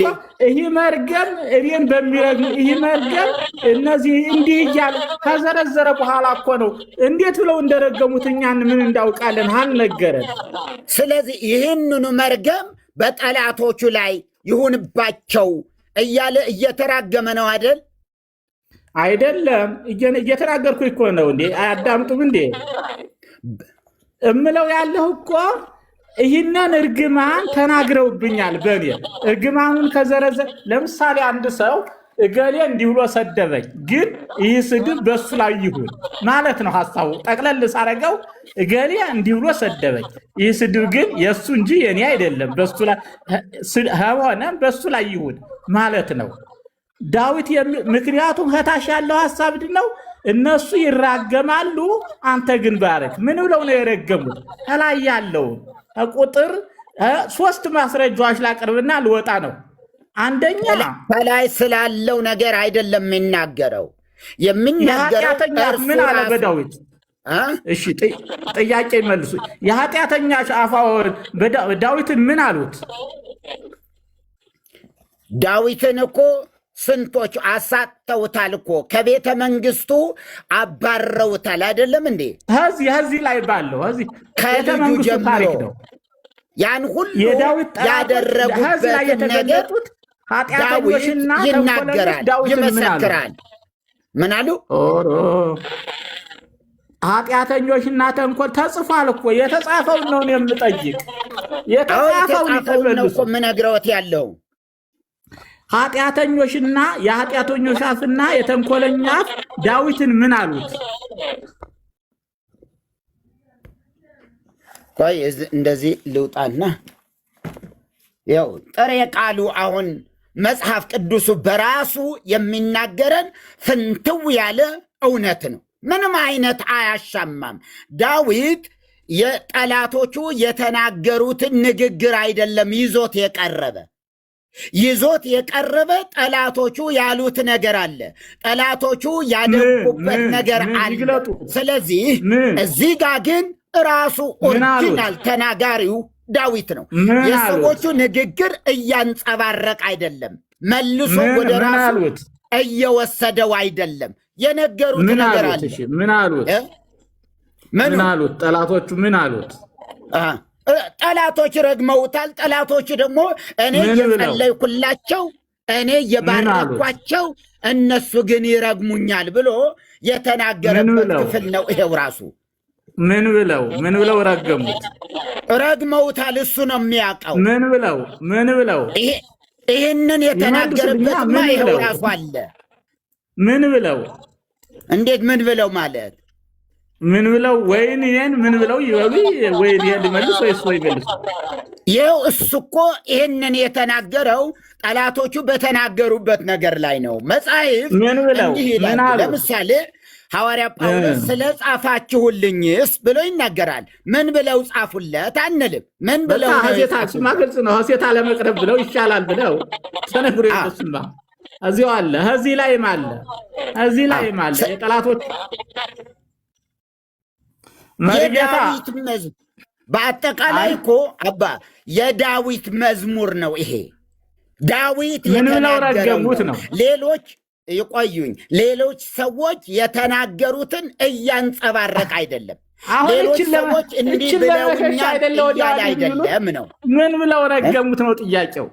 Speaker 3: ይህ መርገም እኔን በሚረግም ይህ መርገም እነዚህ እንዲህ እያለ ከዘረዘረ በኋላ እኮ ነው። እንዴት ብለው እንደረገሙት እኛን ምን እንዳውቃለን? አልነገረን።
Speaker 1: ስለዚህ ይህንኑ መርገም በጠላቶቹ ላይ ይሁንባቸው እያለ እየተራገመ ነው አይደል?
Speaker 3: አይደለም፣ እየተናገርኩ እኮ ነው። እንዴ አያዳምጡም እንዴ? እምለው ያለሁ እኮ ይህንን እርግማን ተናግረውብኛል። በኔ እርግማኑን ከዘረዘ ለምሳሌ አንድ ሰው እገሌ እንዲህ ብሎ ሰደበኝ፣ ግን ይህ ስድብ በሱ ላይ ይሁን ማለት ነው ሐሳቡ። ጠቅለል ሳረገው እገሌ እንዲህ ብሎ ሰደበኝ፣ ይህ ስድብ ግን የሱ እንጂ የኔ አይደለም፣ በሱ ላይ ሆነ በሱ ላይ ይሁን ማለት ነው ዳዊት። ምክንያቱም ከታች ያለው ሐሳብ ነው። እነሱ ይራገማሉ አንተ ግን ባረክ። ምን ብለው ነው የረገሙት? ከላይ ያለውን ቁጥር 3 ማስረጃዎች ላቅርብና ልወጣ ነው። አንደኛ
Speaker 1: ከላይ ስላለው ነገር አይደለም የሚናገረው
Speaker 3: ምን አለ በዳዊት? እሺ ጥያቄ መልሱ። የኃጢአተኛ አፋወር ዳዊትን ምን አሉት?
Speaker 1: ዳዊትን እኮ ስንቶች አሳተውታል እኮ ከቤተ መንግስቱ አባረውታል። አይደለም እንዴ?
Speaker 3: ከዚህ ላይ ባለው
Speaker 1: ከልጁ ጀምሮ ያን ሁሉ ያደረጉበትን ነገር ዳዊት ይናገራል፣ ይመሰክራል። ምን አሉ?
Speaker 3: ኃጢአተኞችና ተንኮል ተጽፏል እኮ። የተጻፈውን ነው የምጠይቅ። የተጻፈውን
Speaker 1: ነው እኮ የምነግረውት ያለው።
Speaker 3: ኃጢአተኞችና የኃጢአተኞች አፍና የተንኮለኛ አፍ ዳዊትን ምን አሉት?
Speaker 1: ቆይ እንደዚህ ልውጣና ያው ጥሬ ቃሉ አሁን መጽሐፍ ቅዱሱ በራሱ የሚናገረን ፍንትው ያለ እውነት ነው። ምንም አይነት አያሻማም። ዳዊት የጠላቶቹ የተናገሩትን ንግግር አይደለም ይዞት የቀረበ ጠላቶቹ ያሉት ነገር አለ። ጠላቶቹ ያደረጉበት ነገር አለ። ስለዚህ እዚህ ጋር ግን ራሱ ኦሪጂናል ተናጋሪው ዳዊት ነው። የሰዎቹ ንግግር እያንጸባረቅ አይደለም፣ መልሶ ወደ ራሱ እየወሰደው አይደለም። የነገሩት ነገር አለ።
Speaker 3: ምን አሉት? ጠላቶቹ ምን አሉት?
Speaker 1: ጠላቶች ረግመውታል። ጠላቶች ደግሞ እኔ እየጸለይኩላቸው እኔ እየባረኳቸው እነሱ ግን ይረግሙኛል ብሎ የተናገረበት ክፍል ነው ይሄው ራሱ።
Speaker 3: ምን ብለው ረገሙት?
Speaker 1: ረግመውታል። እሱ ነው የሚያውቀው።
Speaker 3: ምን ብለው
Speaker 1: ይህንን የተናገረበትማ ይኸው ራሱ አለ።
Speaker 3: ምን ብለው?
Speaker 1: እንዴት ምን ብለው ማለት
Speaker 3: ምን ብለው? ወይን ይሄን ምን ብለው ይበሉ? ወይን ይሄን ልመልስ ወይስ ወይ መልስ?
Speaker 1: ይኸው እሱ እኮ ይህንን የተናገረው ጠላቶቹ በተናገሩበት ነገር ላይ ነው። መጽሐፍ
Speaker 3: ምን ብለው?
Speaker 1: እንዲህ ይላል። ለምሳሌ ሐዋርያ ጳውሎስ ስለ ጻፋችሁልኝስ ብሎ ይናገራል። ምን ብለው ጻፉለት አንልም። ምን ብለው
Speaker 3: ሐሴታችማ ግልጽ ነው። ሐሴታ ለመቅረብ ብለው ይሻላል ብለው ተነግሮ ይመስማ እዚሁ አለ። እዚህ ላይም አለ የጠላቶች
Speaker 1: የዳዊት መዝሙር በአጠቃላይ እኮ አባ የዳዊት መዝሙር ነው ይሄ። ዳዊት
Speaker 3: የተናገሩት ነው።
Speaker 1: ሌሎች ሰዎች የተናገሩትን እያንጸባረቅ አይደለም።
Speaker 3: ሌሎች ሰዎች
Speaker 1: እንዲህ ብለውኛል እያለ አይደለም ነው።
Speaker 3: ምን ብለው ረገሙት ነው ጥያቄው።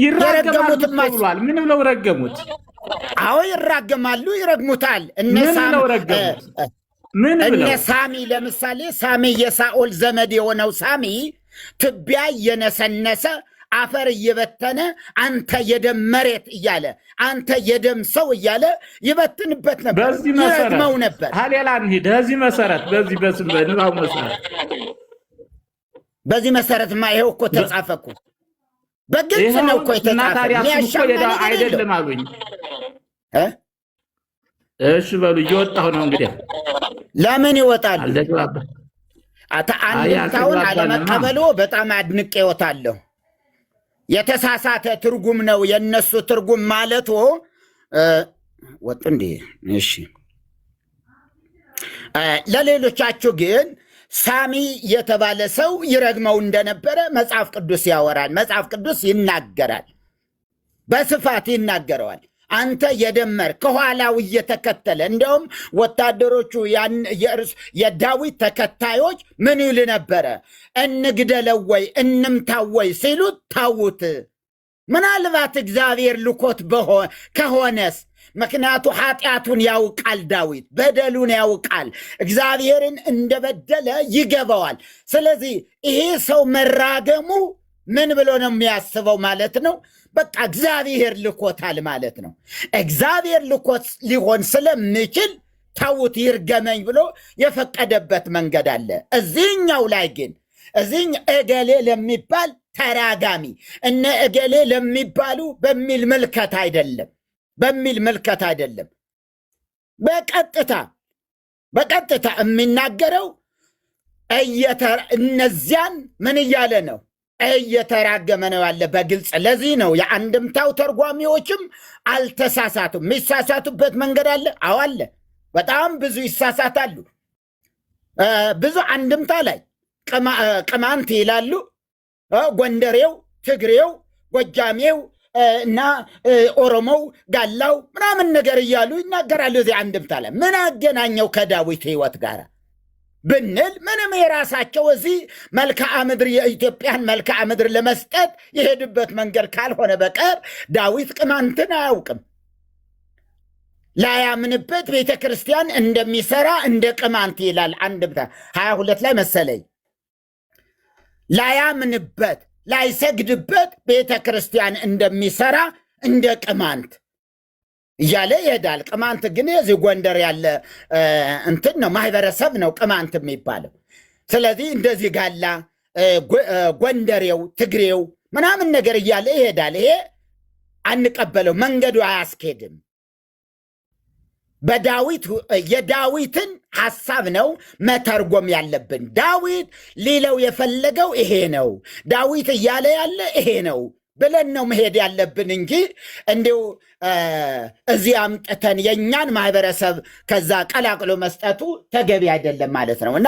Speaker 3: ይረገማሉ ብሏል። ምን ብለው ረገሙት?
Speaker 1: አዎ ይራገማሉ፣ ይረግሙታል። እነ ሳሚ ለምሳሌ ሳሚ የሳኦል ዘመድ የሆነው ሳሚ ትቢያ እየነሰነሰ አፈር እየበተነ አንተ የደም መሬት እያለ አንተ የደም ሰው እያለ ይበትንበት ነበር፣ ይረግመው ነበር።
Speaker 3: ሌላ እንሂድ።
Speaker 1: በዚህ መሰረትማ ይኸው እኮ ተጻፈ እኮ በግልጽ ነው እኮ የተጻፈ።
Speaker 3: አይደለም አሉኝ። እሺ በሉ እየወጣሁ ነው እንግዲህ።
Speaker 1: ለምን ይወጣሉ? አንድምታውን አለመቀበሉ በጣም አድንቄዎታለሁ። የተሳሳተ ትርጉም ነው የነሱ ትርጉም ማለቱ ወጥ እንዴ። እሺ ለሌሎቻችሁ ግን ሳሚ የተባለ ሰው ይረግመው እንደነበረ መጽሐፍ ቅዱስ ያወራል። መጽሐፍ ቅዱስ ይናገራል፣ በስፋት ይናገረዋል። አንተ የደመር ከኋላው እየተከተለ እንደውም ወታደሮቹ የዳዊት ተከታዮች ምን ይል ነበረ? እንግደለው ወይ እንምታው ወይ ሲሉት ታውት። ምናልባት እግዚአብሔር ልኮት ከሆነስ፣ ምክንያቱ ኃጢአቱን ያውቃል፣ ዳዊት በደሉን ያውቃል፣ እግዚአብሔርን እንደበደለ ይገባዋል። ስለዚህ ይሄ ሰው መራገሙ ምን ብሎ ነው የሚያስበው ማለት ነው? በቃ እግዚአብሔር ልኮታል ማለት ነው። እግዚአብሔር ልኮት ሊሆን ስለሚችል ተውት ይርገመኝ ብሎ የፈቀደበት መንገድ አለ። እዚህኛው ላይ ግን እገሌ ለሚባል ተራጋሚ እነ እገሌ ለሚባሉ በሚል ምልከት አይደለም። በቀጥታ የሚናገረው እነዚያን ምን እያለ ነው? እየተራገመ ነው ያለ በግልጽ። ለዚህ ነው የአንድምታው ተርጓሚዎችም አልተሳሳቱም። የሚሳሳቱበት መንገድ አለ። አዎ አለ። በጣም ብዙ ይሳሳታሉ። ብዙ አንድምታ ላይ ቅማንት ይላሉ፣ ጎንደሬው፣ ትግሬው፣ ጎጃሜው እና ኦሮሞው፣ ጋላው ምናምን ነገር እያሉ ይናገራሉ። እዚህ አንድምታ ላይ ምን አገናኘው ከዳዊት ሕይወት ጋር ብንል ምንም የራሳቸው እዚህ መልክዓ ምድር የኢትዮጵያን መልክዓ ምድር ለመስጠት የሄዱበት መንገድ ካልሆነ በቀር ዳዊት ቅማንትን አያውቅም። ላያምንበት ቤተ ክርስቲያን እንደሚሰራ እንደ ቅማንት ይላል አንድምታ 22 ላይ መሰለኝ። ላያምንበት ላይሰግድበት ቤተ ክርስቲያን እንደሚሰራ እንደ ቅማንት እያለ ይሄዳል። ቅማንት ግን የዚህ ጎንደር ያለ እንትን ነው፣ ማህበረሰብ ነው ቅማንት የሚባለው። ስለዚህ እንደዚህ ጋላ፣ ጎንደሬው፣ ትግሬው ምናምን ነገር እያለ ይሄዳል። ይሄ አንቀበለው፣ መንገዱ አያስኬድም። የዳዊትን ሐሳብ ነው መተርጎም ያለብን። ዳዊት ሊለው የፈለገው ይሄ ነው፣ ዳዊት እያለ ያለ ይሄ ነው ብለን ነው መሄድ ያለብን እንጂ እንዲሁ እዚህ አምጥተን የእኛን ማህበረሰብ ከዛ ቀላቅሎ መስጠቱ ተገቢ አይደለም ማለት ነው። እና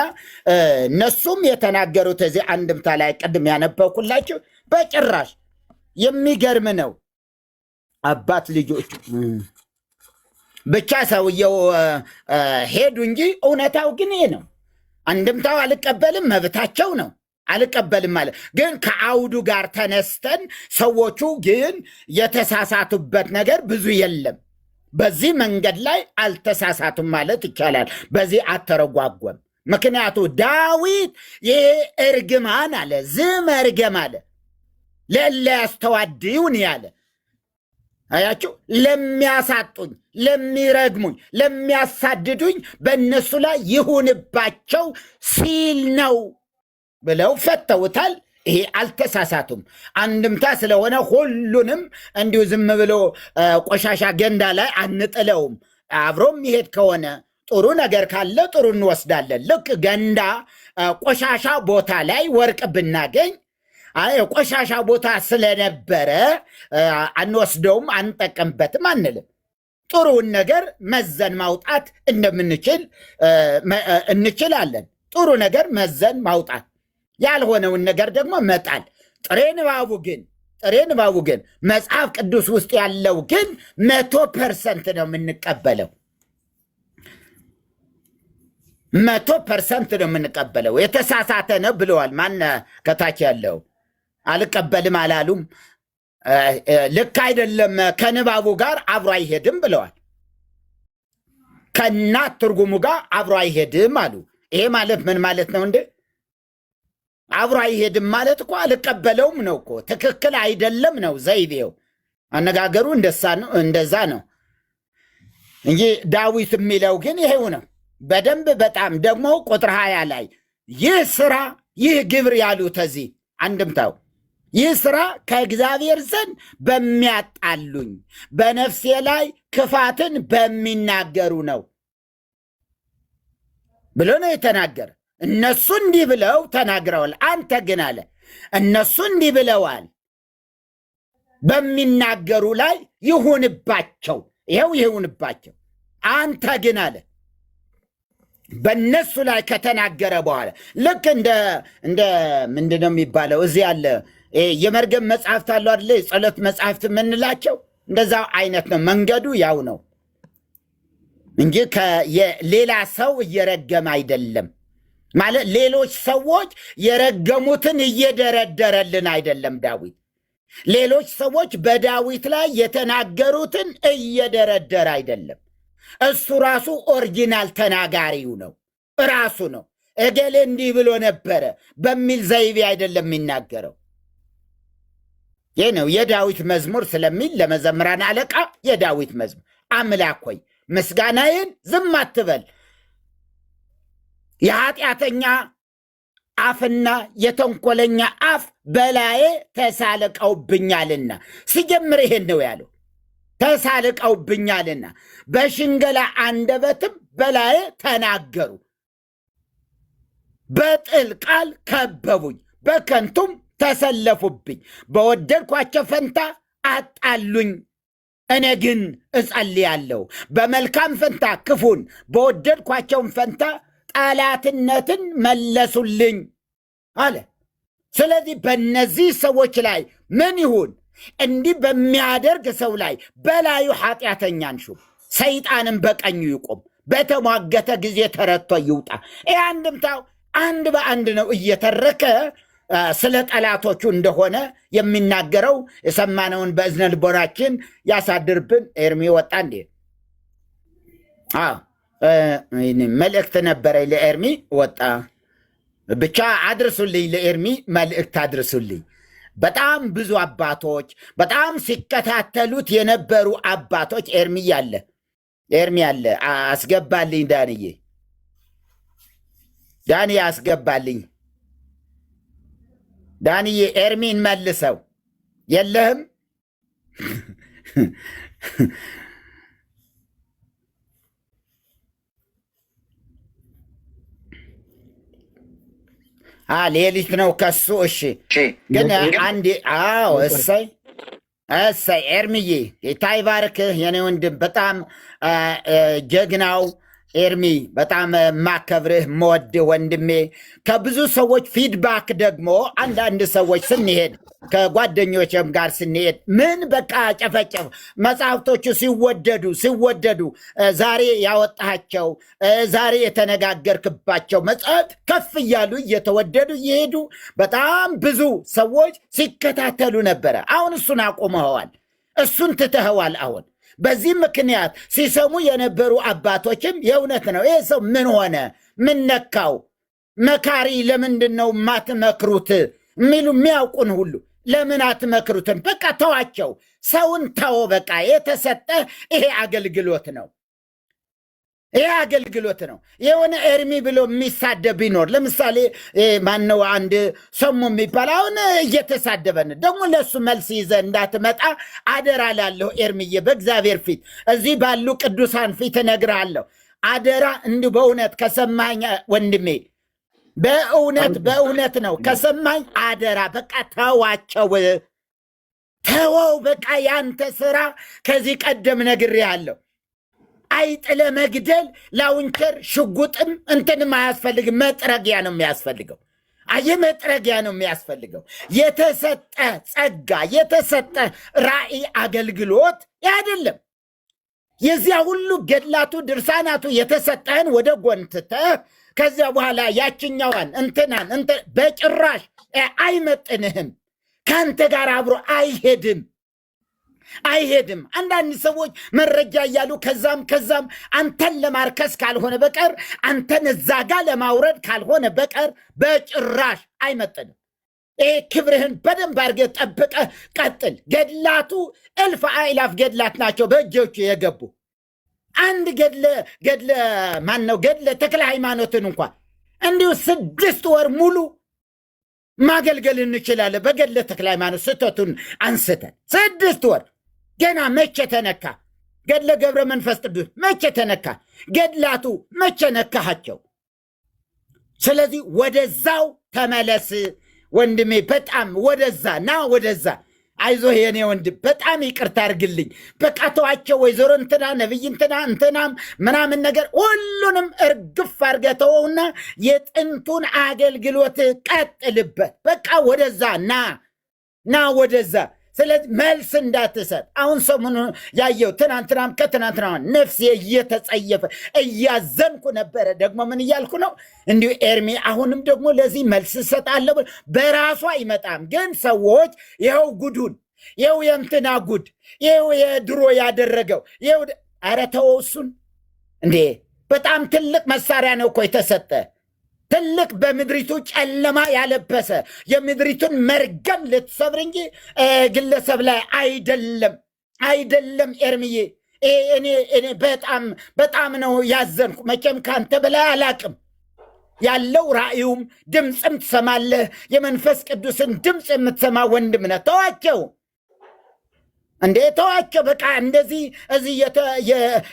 Speaker 1: እነሱም የተናገሩት እዚህ አንድምታ ላይ ቅድም ያነበብኩላችሁ በጭራሽ የሚገርም ነው። አባት ልጆቹ ብቻ ሰውየው ሄዱ እንጂ እውነታው ግን ይሄ ነው። አንድምታው አልቀበልም መብታቸው ነው። አልቀበልም ማለት ግን ከአውዱ ጋር ተነስተን ሰዎቹ ግን የተሳሳቱበት ነገር ብዙ የለም። በዚህ መንገድ ላይ አልተሳሳቱም ማለት ይቻላል። በዚህ አተረጓጓም ምክንያቱ ዳዊት ይሄ እርግማን አለ ዝመርገም አለ ለለ ያስተዋድዩን ያለ አያችሁ ለሚያሳጡኝ ለሚረግሙኝ ለሚያሳድዱኝ በእነሱ ላይ ይሁንባቸው ሲል ነው ብለው ፈተውታል። ይሄ አልተሳሳቱም። አንድምታ ስለሆነ ሁሉንም እንዲሁ ዝም ብሎ ቆሻሻ ገንዳ ላይ አንጥለውም። አብሮም ይሄድ ከሆነ ጥሩ ነገር ካለ ጥሩ እንወስዳለን። ልክ ገንዳ ቆሻሻ ቦታ ላይ ወርቅ ብናገኝ ቆሻሻ ቦታ ስለነበረ አንወስደውም፣ አንጠቀምበትም አንልም። ጥሩውን ነገር መዘን ማውጣት እንደምንችል እንችላለን። ጥሩ ነገር መዘን ማውጣት፣ ያልሆነውን ነገር ደግሞ መጣል። ጥሬ ንባቡ ግን መጽሐፍ ቅዱስ ውስጥ ያለው ግን 100% ነው የምንቀበለው። 100% ነው የምንቀበለው። የተሳሳተ ነው ብለዋል። ማን ከታች ያለው አልቀበልም አላሉም። ልክ አይደለም፣ ከንባቡ ጋር አብሮ አይሄድም ብለዋል። ከእናት ትርጉሙ ጋር አብሮ አይሄድም አሉ። ይሄ ማለት ምን ማለት ነው እንዴ? አብሮ አይሄድም ማለት እኮ አልቀበለውም ነው እኮ። ትክክል አይደለም ነው ዘይቤው። አነጋገሩ እንደዛ ነው እንጂ ዳዊት የሚለው ግን ይሄው ነው በደንብ በጣም ደግሞ ቁጥር 20 ላይ ይህ ስራ ይህ ግብር ያሉት እዚህ አንድምታው ይህ ስራ ከእግዚአብሔር ዘንድ በሚያጣሉኝ በነፍሴ ላይ ክፋትን በሚናገሩ ነው ብሎ ነው የተናገረ። እነሱ እንዲህ ብለው ተናግረዋል። አንተ ግን አለ እነሱ እንዲህ ብለዋል በሚናገሩ ላይ ይሁንባቸው፣ ይኸው ይሁንባቸው። አንተ ግን አለ በእነሱ ላይ ከተናገረ በኋላ ልክ እንደ ምንድነው የሚባለው እዚህ ያለ የመርገም መጽሐፍት አሉ አይደለ? የጸሎት መጽሐፍት የምንላቸው እንደዛው አይነት ነው። መንገዱ ያው ነው እንጂ ሌላ ሰው እየረገመ አይደለም ማለት ሌሎች ሰዎች የረገሙትን እየደረደረልን አይደለም ዳዊት። ሌሎች ሰዎች በዳዊት ላይ የተናገሩትን እየደረደረ አይደለም። እሱ ራሱ ኦሪጂናል ተናጋሪው ነው፣ ራሱ ነው። እገሌ እንዲህ ብሎ ነበረ በሚል ዘይቤ አይደለም የሚናገረው። ይህ ነው የዳዊት መዝሙር ስለሚል ለመዘምራን አለቃ የዳዊት መዝሙር አምላክ ሆይ ምስጋናዬን ዝም አትበል፣ የኃጢአተኛ አፍና የተንኮለኛ አፍ በላዬ ተሳልቀውብኛልና። ሲጀምር ይሄን ነው ያለው፣ ተሳልቀውብኛልና በሽንገላ አንደበትም በላዬ ተናገሩ፣ በጥል ቃል ከበቡኝ፣ በከንቱም ተሰለፉብኝ፣ በወደድኳቸው ፈንታ አጣሉኝ። እኔ ግን እጸልያለሁ፣ በመልካም ፈንታ ክፉን፣ በወደድኳቸውን ፈንታ ጠላትነትን መለሱልኝ አለ። ስለዚህ በእነዚህ ሰዎች ላይ ምን ይሁን? እንዲህ በሚያደርግ ሰው ላይ በላዩ ኃጢአተኛን ሹም፣ ሰይጣንም በቀኙ ይቁም፣ በተሟገተ ጊዜ ተረቶ ይውጣ። ይህ አንድምታው አንድ በአንድ ነው እየተረከ ስለ ጠላቶቹ እንደሆነ የሚናገረው። የሰማነውን በእዝነ ልቦናችን ያሳድርብን። ኤርሚ ወጣ እንዴ? መልእክት ነበረ ለኤርሚ ወጣ። ብቻ አድርሱልኝ፣ ለኤርሚ መልእክት አድርሱልኝ። በጣም ብዙ አባቶች በጣም ሲከታተሉት የነበሩ አባቶች ኤርሚ አለ አስገባልኝ። ዳንዬ አስገባልኝ። ዳንዬ ኤርሚን መልሰው። የለህም ሌሊት ነው ከሱ። እሺ ግን አንዴ እሰይ ኤርሚዬ ጌታ ይባርክህ የኔ ወንድም። በጣም ጀግናው ኤርሚ፣ በጣም ማከብርህ መወድህ ወንድሜ። ከብዙ ሰዎች ፊድባክ ደግሞ አንዳንድ ሰዎች ስንሄድ ከጓደኞችም ጋር ስንሄድ ምን በቃ ጨፈጨፍ መጽሐፍቶቹ ሲወደዱ ዛሬ ያወጣቸው ዛሬ የተነጋገርክባቸው መጽሐፍት ከፍ እያሉ እየተወደዱ እየሄዱ በጣም ብዙ ሰዎች ሲከታተሉ ነበረ። አሁን እሱን አቁመኸዋል፣ እሱን ትተኸዋል። አሁን በዚህ ምክንያት ሲሰሙ የነበሩ አባቶችም የእውነት ነው ይህ ሰው ምን ሆነ ምን ነካው መካሪ ለምንድን ነው ማትመክሩት የሚሉ የሚያውቁን ሁሉ ለምን አትመክሩትን በቃ ተዋቸው ሰውን ተው በቃ የተሰጠ ይሄ አገልግሎት ነው ይሄ አገልግሎት ነው የሆነ ኤርሚ ብሎ የሚሳደብ ቢኖር ለምሳሌ ማነው አንድ ሰሙ የሚባል አሁን እየተሳደበን ደግሞ ለሱ መልስ ይዘ እንዳትመጣ አደራ ላለሁ ኤርሚዬ በእግዚአብሔር ፊት እዚህ ባሉ ቅዱሳን ፊት እነግርሃለሁ አደራ እንዲሁ በእውነት ከሰማኝ ወንድሜ በእውነት ነው ከሰማኝ አደራ በቃ ተወው በቃ ያንተ ስራ ከዚህ ቀደም ነግሬሃለሁ አይጥለ መግደል ላውንቸር ሽጉጥም እንትንም አያስፈልግም መጥረጊያ ነው የሚያስፈልገው መጥረጊያ ነው የሚያስፈልገው የተሰጠ ጸጋ የተሰጠ ራእይ አገልግሎት አይደለም የዚያ ሁሉ ገድላቱ ድርሳናቱ የተሰጠህን ወደ ጎንትተ ከዚያ በኋላ ያችኛዋን እንትናን በጭራሽ አይመጥንህም ካንተ ጋር አብሮ አይሄድም አንዳንድ ሰዎች መረጃ እያሉ ከዛም አንተን ለማርከስ ካልሆነ በቀር አንተን እዛ ጋር ለማውረድ ካልሆነ በቀር በጭራሽ አይመጥንም ክብርህን በደንብ አድርገህ ጠብቀህ ቀጥል ገድላቱ እልፍ አእላፍ ገድላት ናቸው በእጆቹ የገቡ አንድ ገድለ ማነው ገድለ ተክለ ሃይማኖትን እንኳን እንዲሁ 6 ወር ሙሉ ማገልገል እንችላለን በገድለ ተክለ ሃይማኖት ስተቱን አንስተን 6 ወር ገና መቼ ተነካ ገድለ ገብረ መንፈስ ቅዱስ መቼ ተነካ ገድላቱ መቼ ነካቸው ስለዚህ ወደዛው ተመለስ ወንድሜ በጣም ወደዛ አይዞህ የኔ ወንድም በጣም ይቅርታ አድርግልኝ በቃ ተዋቸው ወይዘሮ እንትና ነብይ እንትናም ምናምን ነገር ሁሉንም እርግፍ አድርገህ ተወውና የጥንቱን አገልግሎት ቀጥልበት በቃ ወደዛ ና ወደዛ ስለዚህ መልስ እንዳትሰጥ አሁን ሰሞኑን ያየው ትናንትናም ከትናንትና ነፍሴ እየተጸየፈ እያዘንኩ ነበረ ደግሞ ምን እያልኩ ነው እንዲሁ ኤርሚ አሁንም ደግሞ ለዚህ መልስ እሰጣለሁ በራሱ አይመጣም ግን ሰዎች ይኸው ጉዱን ይኸው የእንትና ጉድ ይኸው የድሮ ያደረገው ይኸው ኧረ ተወው እሱን እንዴ በጣም ትልቅ መሳሪያ ነው እኮ የተሰጠ ትልቅ በምድሪቱ ጨለማ ያለበሰ የምድሪቱን መርገም ልትሰብር እንጂ ግለሰብ ላይ አይደለም ኤርሚዬ እኔ በጣም ነው ያዘንኩ መቼም ካንተ በላይ አላቅም ያለው ራእዩም ድምፅም ትሰማለህ የመንፈስ ቅዱስን ድምፅ የምትሰማ ወንድም ነህ ተዋቸው በቃ እንደዚህ እዚህ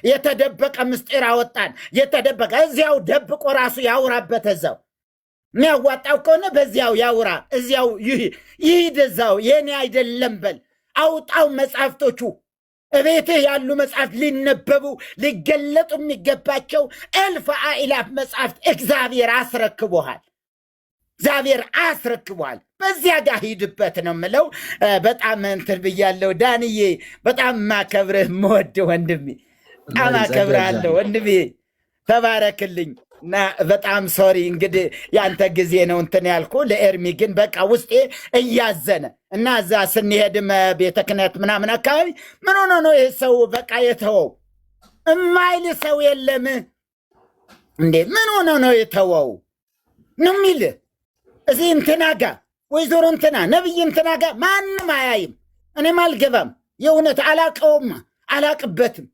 Speaker 1: የተደበቀ ምስጢር አወጣን የተደበቀ እዚያው ደብቆ ራሱ ያውራበት እዛው የሚያዋጣው ከሆነ በዚያው ያውራ እዚያው ይሂድ እዛው የኔ አይደለም በል አውጣው መጽሐፍቶቹ እቤትህ ያሉ መጽሐፍት ሊነበቡ ሊገለጡ የሚገባቸው እልፍ አእላፍ መጽሐፍት እግዚአብሔር አስረክቧል በዚያ ጋር ሂድበት ነው ምለው በጣም እንትን ብያለሁ ዳንዬ በጣም ማከብርህ መወድ ወንድሜ በጣም አከብርሃለሁ ወንድሜ ተባረክልኝ እና በጣም ሶሪ እንግዲህ ያንተ ጊዜ ነው እንትን ያልኩ ለኤርሚ ግን በቃ ውስጤ እያዘነ እና እዛ ስንሄድም ቤተ ክህነት ምናምን አካባቢ ምን ሆኖ ነው ይህ ሰው በቃ የተወው እማይል ሰው የለም እንዴ ምን ሆኖ ነው የተወው ነው የሚልህ እዚህ እንትና ጋር ወይዘሮ እንትና ነብይ እንትና ጋር ማንም አያይም እኔም አልገባም የእውነት አላቅበትም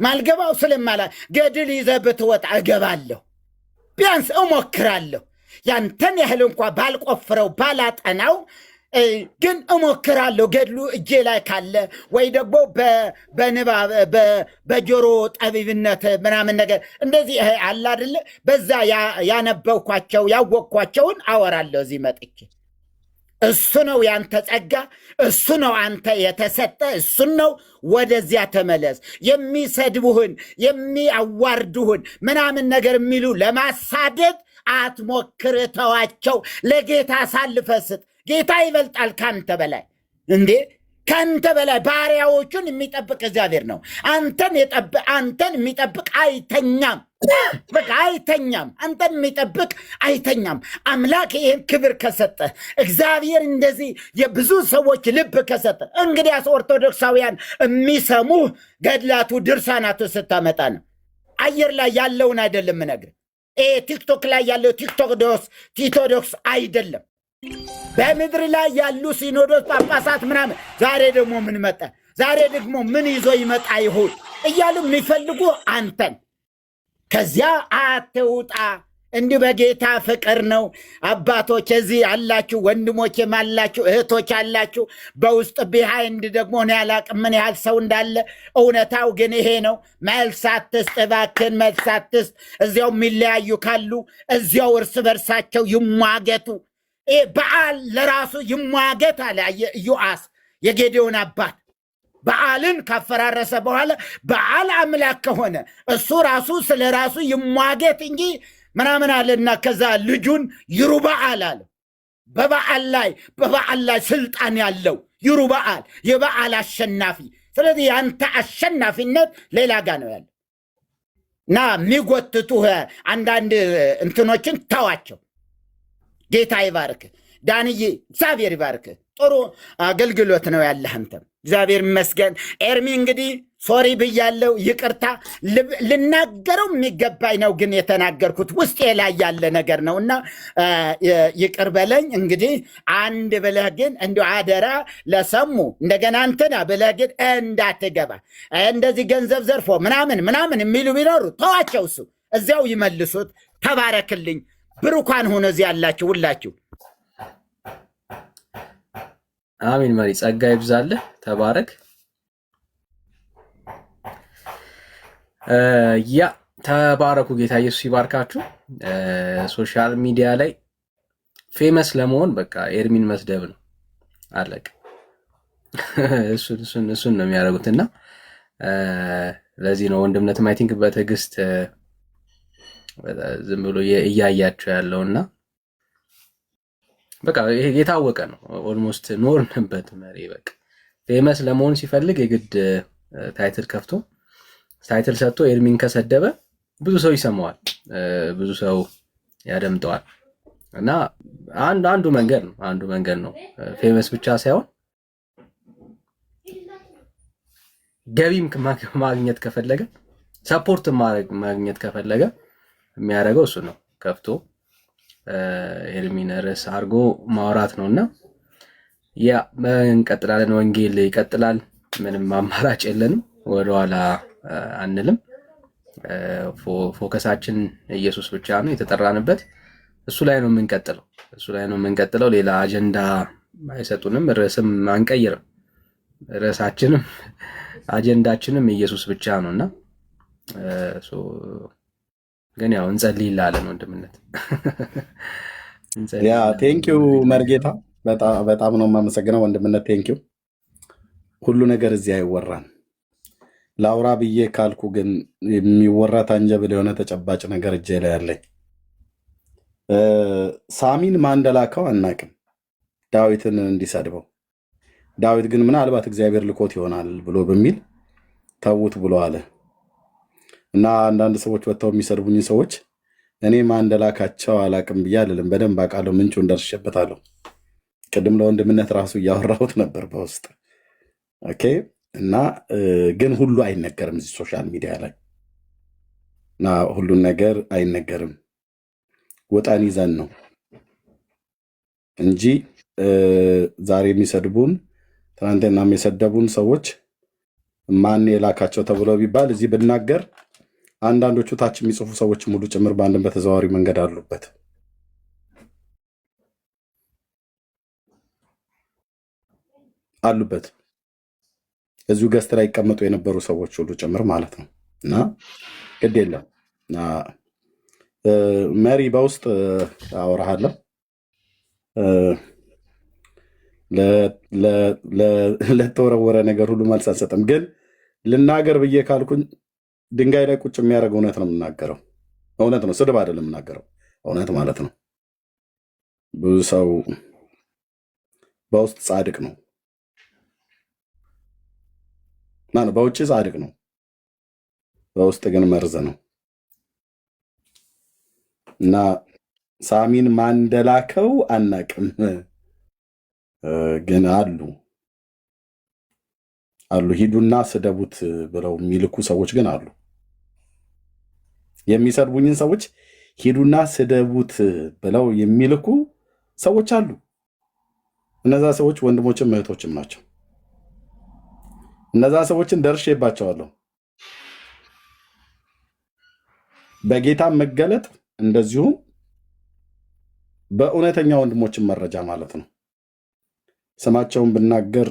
Speaker 1: ማልገባው ስለማላ ገድል ይዘህ ብትወጣ እገባለሁ ቢያንስ እሞክራለሁ ያንተን ያህል እንኳ ባልቆፍረው ባላጠናው ግን እሞክራለሁ ገድሉ እጄ ላይ ካለ ወይ ደግሞ በንባብ በጆሮ ጠቢብነት ምናምን ነገር እንደዚህ አለ አይደለ በዛ ያነበብኳቸው ያወቅኳቸውን አወራለሁ እዚህ መጥቼ እሱ ነው ያንተ ጸጋ እሱ ነው አንተ የተሰጠ እሱ ነው ወደዚያ ተመለስ የሚሰድቡህን የሚያዋርዱህን ምናምን ነገር የሚሉ ለማሳደድ አትሞክር ተዋቸው ለጌታ አሳልፈህ ስጥ ጌታ ይበልጣል ካንተ በላይ እንዴ ካንተ በላይ ባሪያዎቹን የሚጠብቅ እግዚአብሔር ነው አንተን የሚጠብቅ አይተኛም በቃ አይተኛም። አንተን የሚጠብቅ አይተኛም። አምላክ ይህን ክብር ከሰጠ እግዚአብሔር እንደዚህ የብዙ ሰዎች ልብ ከሰጠ እንግዲያስ ኦርቶዶክሳውያን የሚሰሙ ገድላቱ ድርሳናቱ ስታመጣ ነው። አየር ላይ ያለውን አይደለም ነገር ቲክቶክ ላይ ያለው ቲቶዶክስ አይደለም። በምድር ላይ ያሉ ሲኖዶስ ጳጳሳት ምናምን ዛሬ ደግሞ ምን መጣ፣ ዛሬ ደግሞ ምን ይዞ ይመጣ ይሆን እያሉ የሚፈልጉ አንተን ከዚያ አትውጣ። እንዲህ በጌታ ፍቅር ነው። አባቶች እዚህ አላችሁ፣ ወንድሞችም አላችሁ፣ እህቶች አላችሁ። በውስጥ ቢሃይንድ ደግሞ እኔ አላቅም ምን ያህል ሰው እንዳለ። እውነታው ግን ይሄ ነው። መልስ አትስጥ እባክህን፣ መልስ አትስጥ። እዚያው የሚለያዩ ካሉ እዚያው እርስ በርሳቸው ይሟገቱ። በዓል ለራሱ ይሟገት አለ ኢዮአስ የጌዴዎን አባት። በዓልን ካፈራረሰ በኋላ በዓል አምላክ ከሆነ እሱ ራሱ ስለ ራሱ ይሟገት እንጂ ምናምን አለና ከዛ ልጁን ይሩበዓል አለ። በበዓል ላይ ስልጣን ያለው ይሩበዓል፣ የበዓል አሸናፊ። ስለዚህ ያንተ አሸናፊነት ሌላ ጋ ነው ያለ እና የሚጎትቱ አንዳንድ እንትኖችን ተዋቸው። ጌታ ይባርክ ዳንዬ፣ እግዚአብሔር ይባርክ። ጥሩ አገልግሎት ነው ያለህ አንተም፣ እግዚአብሔር ይመስገን። ኤርሚ እንግዲህ ሶሪ ብያለው፣ ይቅርታ። ልናገረው የሚገባኝ ነው ግን የተናገርኩት ውስጤ ላይ ያለ ነገር ነው እና ይቅር በለኝ። እንግዲህ አንድ ብለህ ግን እንዲ አደራ ለሰሙ እንደገና እንትና ብለህ ግን እንዳትገባ። እንደዚህ ገንዘብ ዘርፎ ምናምን የሚሉ ቢኖሩ ተዋቸው፣ እሱ እዚያው ይመልሱት። ተባረክልኝ። ብሩካን ሆነ እዚህ ያላችሁ ሁላችሁ።
Speaker 4: አሜን። መሪ ጸጋ ይብዛልህ፣ ተባረክ። ያ ተባረኩ። ጌታ ኢየሱስ ይባርካችሁ። ሶሻል ሚዲያ ላይ ፌመስ ለመሆን በቃ ኤርሚን መስደብ ነው፣ አለቀ። እሱን ነው የሚያደርጉት እና ለዚህ ነው ወንድምነትም አይ ቲንክ በትዕግስት ዝም ብሎ እያያቸው ያለውና በቃ ይሄ የታወቀ ነው። ኦልሞስት ኖርንበት። መሪ በቃ ፌመስ ለመሆን ሲፈልግ የግድ ታይትል ከፍቶ ታይትል ሰጥቶ ኤርሚን ከሰደበ ብዙ ሰው ይሰማዋል፣ ብዙ ሰው ያደምጠዋል። እና አንዱ መንገድ ነው ፌመስ ብቻ ሳይሆን ገቢም ማግኘት ከፈለገ ሰፖርት ማግኘት ከፈለገ የሚያደርገው እሱ ነው። ከፍቶ ኤርሚን ርዕስ አድርጎ ማውራት ነውና ያ እንቀጥላለን። ወንጌል ይቀጥላል። ምንም አማራጭ የለንም። ወደኋላ አንልም። ፎከሳችን ኢየሱስ ብቻ ነው። የተጠራንበት እሱ ላይ ነው የምንቀጥለው። ሌላ አጀንዳ አይሰጡንም። ርዕስም አንቀይርም። ርዕሳችንም አጀንዳችንም ኢየሱስ ብቻ ነውና ግን ያው እንጸልይላለን ወንድምነት።
Speaker 2: ያ ቴንኪው መርጌታ፣ በጣም ነው የማመሰግነው ወንድምነት። ቴንኪው። ሁሉ ነገር እዚህ አይወራም። ላውራ ብዬ ካልኩ ግን የሚወራ ታንጀብል የሆነ ተጨባጭ ነገር እጄ ላይ ያለኝ። ሳሚን ማን እንደላከው አናቅም፣ ዳዊትን እንዲሰድበው። ዳዊት ግን ምናልባት እግዚአብሔር ልኮት ይሆናል ብሎ በሚል ተዉት ብሎ አለ። እና አንዳንድ ሰዎች ወጥተው የሚሰድቡኝ ሰዎች እኔ ማን እንደላካቸው አላቅም ብዬ አልልም። በደንብ አውቃለሁ፣ ምንጩን ደርሼበታለሁ። ቅድም ለወንድምነት ራሱ እያወራሁት ነበር በውስጥ ኦኬ። እና ግን ሁሉ አይነገርም እዚህ ሶሻል ሚዲያ ላይ እና ሁሉን ነገር አይነገርም። ወጣን ይዘን ነው እንጂ ዛሬ የሚሰድቡን ትናንትናም የሰደቡን ሰዎች ማን የላካቸው ተብሎ ቢባል እዚህ ብናገር አንዳንዶቹ ታች የሚጽፉ ሰዎች ሙሉ ጭምር በአንድም በተዘዋዋሪ መንገድ አሉበት እዚሁ ገስት ላይ ይቀመጡ የነበሩ ሰዎች ሁሉ ጭምር ማለት ነው። እና ግድ የለም መሪ በውስጥ አወራሃለሁ። ለተወረወረ ነገር ሁሉ መልስ አልሰጥም። ግን ልናገር ብዬ ካልኩኝ ድንጋይ ላይ ቁጭ የሚያደርግ እውነት ነው የምናገረው። እውነት ነው፣ ስድብ አይደለም የምናገረው፣ እውነት ማለት ነው። ብዙ ሰው በውስጥ ጻድቅ ነው፣ በውጭ ጻድቅ ነው፣ በውስጥ ግን መርዝ ነው። እና ሳሚን ማን እንደላከው አናቅም፣ ግን አሉ ሂዱና ስደቡት ብለው የሚልኩ ሰዎች ግን አሉ። የሚሰድቡኝን ሰዎች ሂዱና ስደቡት ብለው የሚልኩ ሰዎች አሉ። እነዛ ሰዎች ወንድሞችም እህቶችም ናቸው። እነዛ ሰዎችን ደርሼባቸዋለሁ። በጌታ መገለጥ እንደዚሁም በእውነተኛ ወንድሞችን መረጃ ማለት ነው። ስማቸውን ብናገር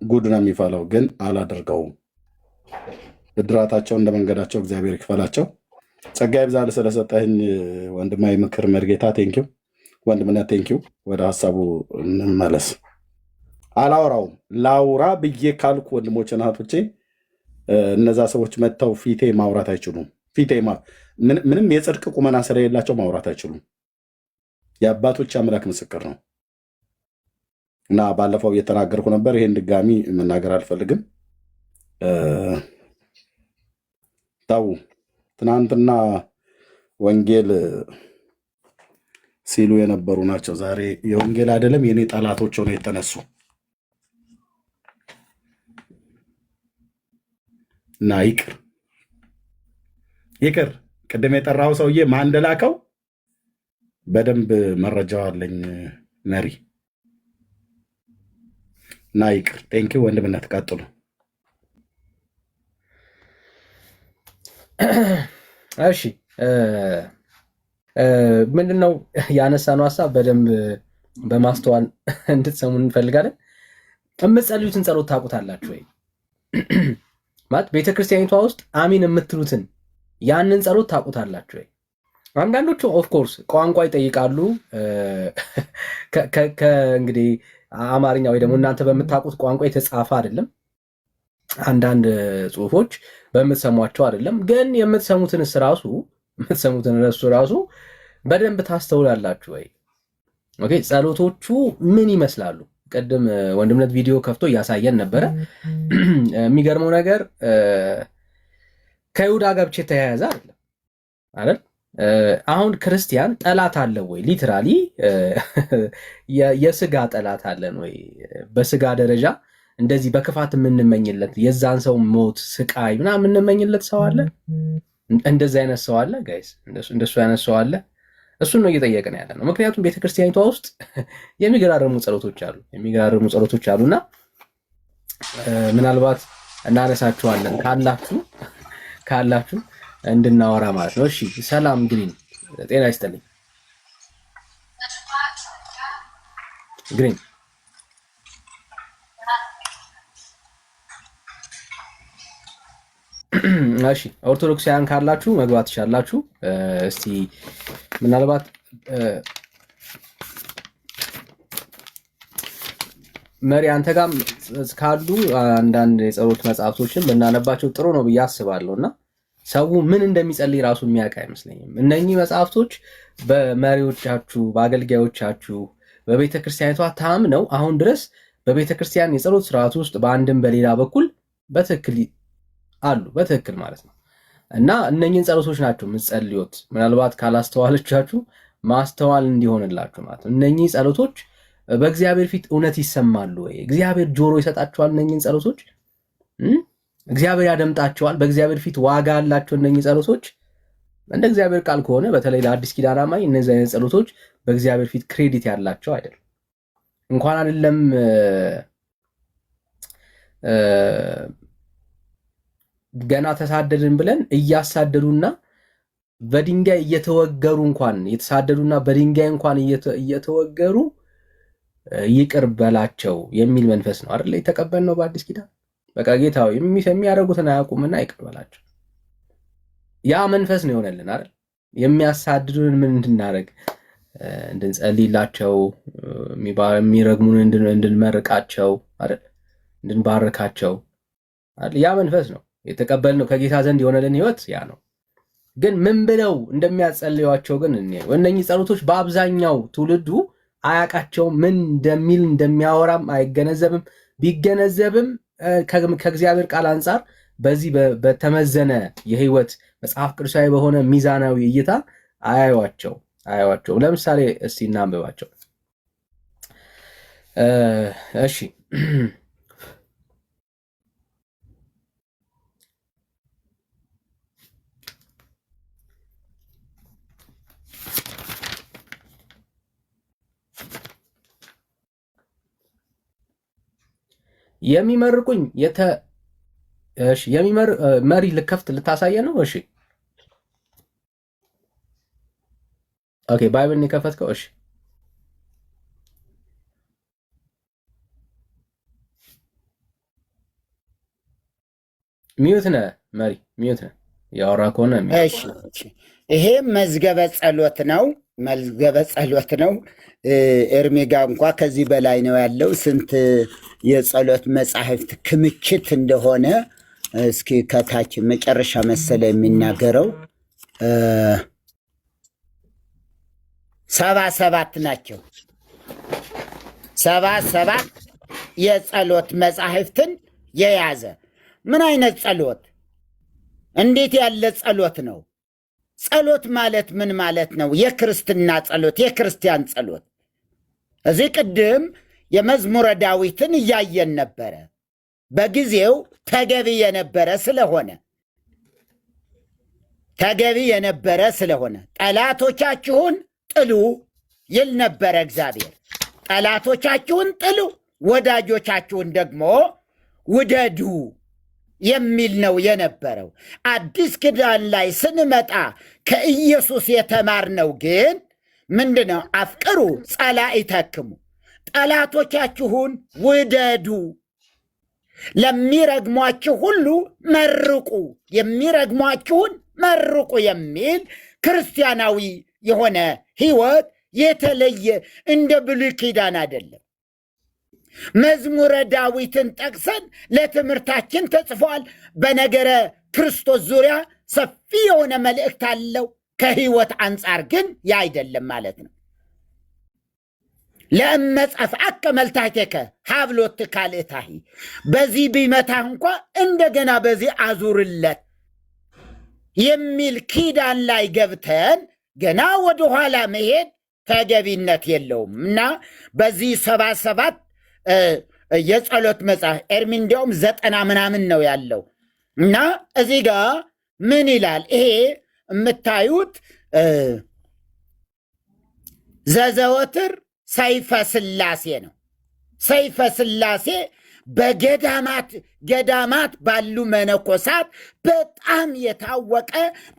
Speaker 2: ጉድ ነው የሚፈለው፣ ግን አላደርገውም። ብድራታቸው እንደ መንገዳቸው እግዚአብሔር ይክፈላቸው። ጸጋ ይብዛል ስለሰጠህኝ ወንድማዊ ምክር መርጌታ። ቴንኪው ወንድምነት፣ ቴንኪው። ወደ ሀሳቡ እንመለስ። አላወራውም። ላውራ ብዬ ካልኩ ወንድሞች እህቶቼ፣ እነዛ ሰዎች መጥተው ፊቴ ማውራት አይችሉም። ምንም የጽድቅ ቁመና ስለሌላቸው ማውራት አይችሉም። የአባቶች አምላክ ምስክር ነው። እና ባለፈው እየተናገርኩ ነበር። ይሄን ድጋሚ መናገር አልፈልግም። ታው ትናንትና ወንጌል ሲሉ የነበሩ ናቸው ዛሬ የወንጌል አይደለም የኔ ጠላቶች ሆነው የተነሱ እና ይቅር ቅድም የጠራው ሰውዬ ማን እንደላከው በደንብ መረጃው አለኝ መሪ እና ይቅር። ቴንኪው ወንድምነት፣ ቀጥሉ።
Speaker 4: እሺ ምንድነው ያነሳነው ሀሳብ በደንብ በማስተዋል እንድትሰሙ እንፈልጋለን። የምትጸልዩትን ጸሎት ታውቁታላችሁ ወይ? ማለት ቤተክርስቲያኒቷ ውስጥ አሚን የምትሉትን ያንን ጸሎት ታውቁታላችሁ ወይ? አንዳንዶቹ ኦፍኮርስ ቋንቋ ይጠይቃሉ። እንግዲህ አማርኛ ወይ ደግሞ እናንተ በምታውቁት ቋንቋ የተጻፈ አይደለም። አንዳንድ ጽሁፎች በምትሰሟቸው አይደለም። ግን የምትሰሙትን ራሱ በደንብ ታስተውላላችሁ ወይ? ኦኬ፣ ጸሎቶቹ ምን ይመስላሉ? ቅድም ወንድምነት ቪዲዮ ከፍቶ እያሳየን ነበረ። የሚገርመው ነገር ከይሁዳ ጋር ብቻ የተያያዘ አይደለም አይደል? አሁን ክርስቲያን ጠላት አለው ወይ? ሊትራሊ የስጋ ጠላት አለን ወይ? በስጋ ደረጃ እንደዚህ በክፋት የምንመኝለት የዛን ሰው ሞት፣ ስቃይ ምናምን የምንመኝለት ሰው አለ? እንደዚህ አይነት ሰው አለ ጋይስ? እንደሱ አይነት ሰው አለ? እሱን ነው እየጠየቅን ያለ ነው። ምክንያቱም ቤተክርስቲያኒቷ ውስጥ የሚገራርሙ ጸሎቶች አሉና ምናልባት እናነሳችኋለን ካላችሁ እንድናወራ ማለት ነው። እሺ፣ ሰላም ግሪን፣ ጤና ይስጥልኝ ግሪን። እሺ፣ ኦርቶዶክሳውያን ካላችሁ መግባት ትችላላችሁ። እስቲ ምናልባት መሪ አንተ ጋር ካሉ አንዳንድ የጸሎት መጽሐፍቶችን ብናነባቸው ጥሩ ነው ብዬ አስባለሁና ሰው ምን እንደሚጸልይ ራሱ የሚያውቅ አይመስለኝም። እነኚህ መጽሐፍቶች በመሪዎቻችሁ በአገልጋዮቻችሁ በቤተ ክርስቲያኒቷ ታምነው አሁን ድረስ በቤተ ክርስቲያን የጸሎት ስርዓት ውስጥ በአንድም በሌላ በኩል በትክክል አሉ፣ በትክክል ማለት ነው። እና እነኚህን ጸሎቶች ናቸው የምትጸልዩት። ምናልባት ካላስተዋለቻችሁ ማስተዋል እንዲሆንላችሁ ማለት ነው። እነኚህ ጸሎቶች በእግዚአብሔር ፊት እውነት ይሰማሉ ወይ? እግዚአብሔር ጆሮ ይሰጣቸዋል? እነኚህን ጸሎቶች እግዚአብሔር ያደምጣቸዋል? በእግዚአብሔር ፊት ዋጋ አላቸው እነኚህ ጸሎቶች? እንደ እግዚአብሔር ቃል ከሆነ በተለይ ለአዲስ ኪዳን አማኝ እነዚህ አይነት ጸሎቶች በእግዚአብሔር ፊት ክሬዲት ያላቸው አይደለም። እንኳን አይደለም ገና ተሳደድን ብለን እያሳደዱና በድንጋይ እየተወገሩ እንኳን የተሳደዱና በድንጋይ እንኳን እየተወገሩ ይቅር በላቸው የሚል መንፈስ ነው አይደል የተቀበልነው በአዲስ ኪዳን። በቃ ጌታው የሚያደርጉትን አያውቁምና ይቅር በላቸው። ያ መንፈስ ነው የሆነልን አይደል? የሚያሳድዱን ምን እንድናደርግ እንድንጸልይላቸው፣ የሚረግሙን እንድንመርቃቸው አይደል? እንድንባርካቸው አይደል? ያ መንፈስ ነው የተቀበልነው ከጌታ ዘንድ የሆነልን ህይወት ያ ነው። ግን ምን ብለው እንደሚያጸልዩዋቸው ግን እነኚህ ጸሎቶች በአብዛኛው ትውልዱ አያውቃቸውም። ምን እንደሚል እንደሚያወራም አይገነዘብም። ቢገነዘብም ከእግዚአብሔር ቃል አንጻር በዚህ በተመዘነ የህይወት መጽሐፍ ቅዱሳዊ በሆነ ሚዛናዊ እይታ አያዩዋቸው። ለምሳሌ እስቲ እናንብባቸው። እሺ የሚመርቁኝ መሪ ልከፍት ልታሳየ ነው። እሺ ኦኬ፣ ባይብል የከፈትከው? እሺ ሚዩት ነህ መሪ፣ ሚዩት ነህ። ያወራ ከሆነ
Speaker 1: ይሄ መዝገበ ጸሎት ነው። መዝገበ ጸሎት ነው። ኤርሚ ጋ እንኳ ከዚህ በላይ ነው ያለው። ስንት የጸሎት መጻሕፍት ክምችት እንደሆነ እስኪ ከታች መጨረሻ መሰለ የሚናገረው 77 ናቸው። 77 የጸሎት መጻሕፍትን የያዘ ምን አይነት ጸሎት? እንዴት ያለ ጸሎት ነው? ጸሎት ማለት ምን ማለት ነው? የክርስትና ጸሎት፣ የክርስቲያን ጸሎት። እዚህ ቅድም የመዝሙረ ዳዊትን እያየን ነበረ። በጊዜው ተገቢ የነበረ ስለሆነ ጠላቶቻችሁን ጥሉ ይል ነበረ እግዚአብሔር። ጠላቶቻችሁን ጥሉ፣ ወዳጆቻችሁን ደግሞ ውደዱ የሚል ነው የነበረው። አዲስ ኪዳን ላይ ስንመጣ ከኢየሱስ የተማርነው ግን ምንድነው? አፍቅሩ ጸላኢተክሙ፣ ጠላቶቻችሁን ውደዱ፣ ለሚረግሟችሁ ሁሉ መርቁ፣ የሚረግሟችሁን መርቁ የሚል ክርስቲያናዊ የሆነ ሕይወት የተለየ እንደ ብሉይ ኪዳን አይደለም። መዝሙረ ዳዊትን ጠቅሰን ለትምህርታችን ተጽፏል። በነገረ ክርስቶስ ዙሪያ ሰፊ የሆነ መልእክት አለው። ከሕይወት አንጻር ግን ያ አይደለም ማለት ነው። ለእመጸፍዐከ መልታቴከ ሀብሎት ካልእታሂ፣ በዚህ ቢመታህ እንኳ እንደገና በዚህ አዙርለት የሚል ኪዳን ላይ ገብተን ገና ወደኋላ መሄድ ተገቢነት የለውም እና በዚህ 77 የጸሎት መጽሐፍ ኤርሚ እንዲያውም 90 ምናምን ነው ያለው እና እዚህ ጋር ምን ይላል? ይሄ የምታዩት ዘዘወትር ሰይፈ ሥላሴ ነው። ሰይፈ ሥላሴ በገዳማት ባሉ መነኮሳት በጣም የታወቀ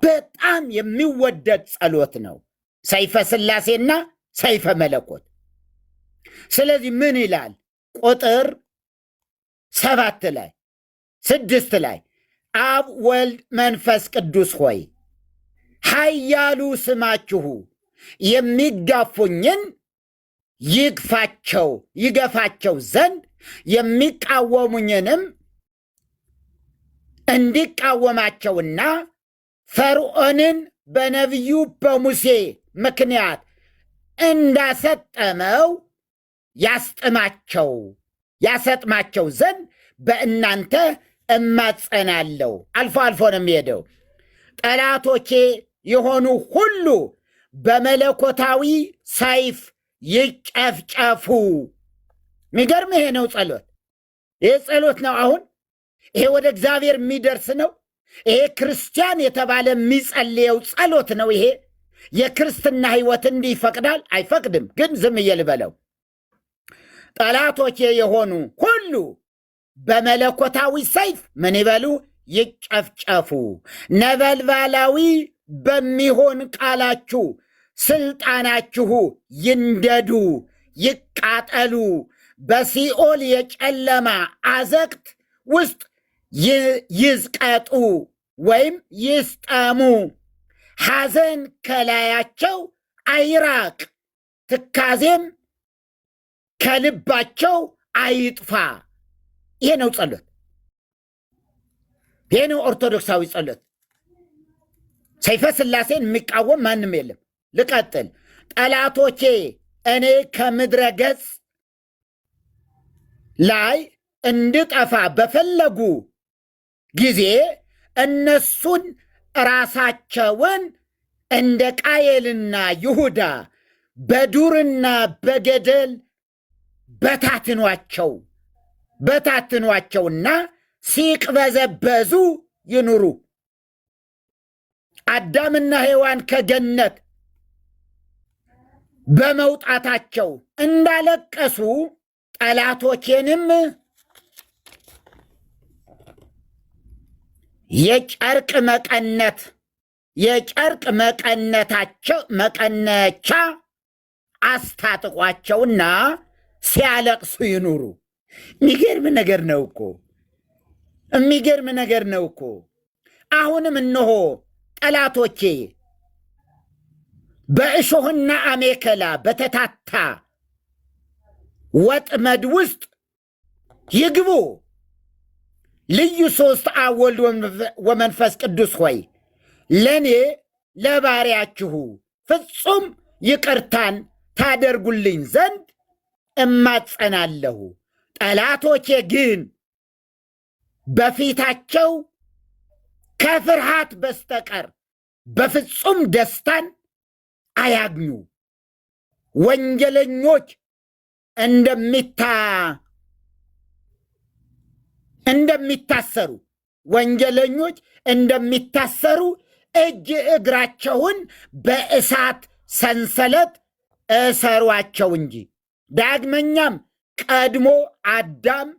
Speaker 1: በጣም የሚወደድ ጸሎት ነው፣ ሰይፈ ሥላሴና ሰይፈ መለኮት። ስለዚህ ምን ይላል? ቁጥር 7 ላይ 6 ላይ አብ ወልድ መንፈስ ቅዱስ ሆይ ኃያሉ ስማችሁ የሚጋፉኝን ይገፋቸው ዘንድ የሚቃወሙኝንም እንዲቃወማቸውና ፈርዖንን በነቢዩ በሙሴ ምክንያት እንዳሰጠመው ያሰጥማቸው ዘንድ በእናንተ እማጸናለሁ። አልፎ አልፎ ነው የሚሄደው። ጠላቶቼ የሆኑ ሁሉ በመለኮታዊ ሰይፍ ይጨፍጨፉ። የሚገርም ይሄ ነው ጸሎት። ይሄ ጸሎት ነው። አሁን ይሄ ወደ እግዚአብሔር የሚደርስ ነው። ይሄ ክርስቲያን የተባለ የሚጸልየው ጸሎት ነው። ይሄ የክርስትና ሕይወት እንዲህ ይፈቅዳል? አይፈቅድም። ግን ዝም እየልበለው ጠላቶቼ የሆኑ ሁሉ በመለኮታዊ ሰይፍ ምን ይበሉ? ይጨፍጨፉ። ነበልባላዊ በሚሆን ቃላችሁ ስልጣናችሁ ይንደዱ፣ ይቃጠሉ፣ በሲኦል የጨለማ አዘቅት ውስጥ ይዝቀጡ ወይም ይስጠሙ። ሐዘን ከላያቸው አይራቅ፣ ትካዜም ከልባቸው አይጥፋ። ይሄ ነው ጸሎት። ይሄ ነው ኦርቶዶክሳዊ ጸሎት። ሰይፈ ሥላሴን የሚቃወም ማንም የለም። ልቀጥል። ጠላቶቼ እኔ ከምድረ ገጽ ላይ እንድጠፋ በፈለጉ ጊዜ እነሱን ራሳቸውን እንደ ቃየልና ይሁዳ በዱርና በገደል በታትኗቸውና ሲቅበዘበዙ ይኑሩ። አዳምና ሔዋን ከገነት በመውጣታቸው እንዳለቀሱ ጠላቶቼንም የጨርቅ መቀነቻ አስታጥቋቸውና ሲያለቅሱ ይኑሩ። የሚገርም ነገር ነው እኮ። አሁንም እነሆ ጠላቶቼ በእሾህና አሜከላ በተታታ ወጥመድ ውስጥ ይግቡ። ልዩ ሦስት አብ ወልድ ወመንፈስ ቅዱስ ሆይ ለእኔ ለባሪያችሁ ፍጹም ይቅርታን ታደርጉልኝ ዘንድ እማጸናለሁ። ጠላቶቼ ግን በፊታቸው ከፍርሃት በስተቀር በፍጹም ደስታን አያግኙ። ወንጀለኞች እንደሚታሰሩ እጅ እግራቸውን በእሳት ሰንሰለት እሰሯቸው እንጂ። ዳግመኛም ቀድሞ አዳም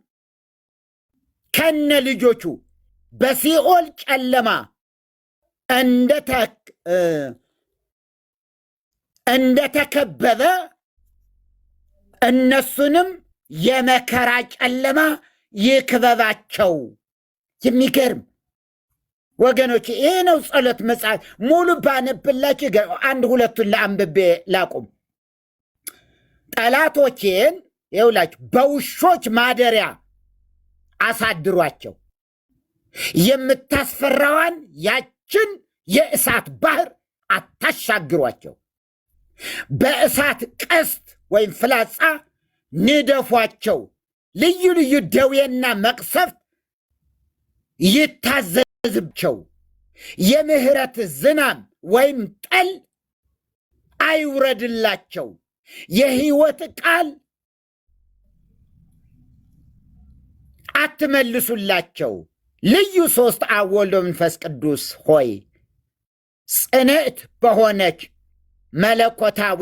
Speaker 1: ከነ ልጆቹ በሲኦል ጨለማ እንደተከበበ እነሱንም የመከራ ጨለማ ይክበባቸው። የሚገርም ወገኖች፣ ይሄ ነው ጸሎት መጽሐፍ። ሙሉ ባነብላችሁ አንድ ሁለቱን ለአንብቤ ላቁም። ጠላቶቼን ይውላችሁ በውሾች ማደሪያ አሳድሯቸው፣ የምታስፈራዋን ያችን የእሳት ባህር አታሻግሯቸው። በእሳት ቀስት ወይም ፍላጻ ንደፏቸው። ልዩ ልዩ ደዌና መቅሰፍት ይታዘዝባቸው። የምህረት ዝናም ወይም ጠል አይውረድላቸው። የሕይወት ቃል አትመልሱላቸው። ልዩ ሦስት አብ ወልድ ወመንፈስ ቅዱስ ሆይ ጽንዕት በሆነች መለኮታዊ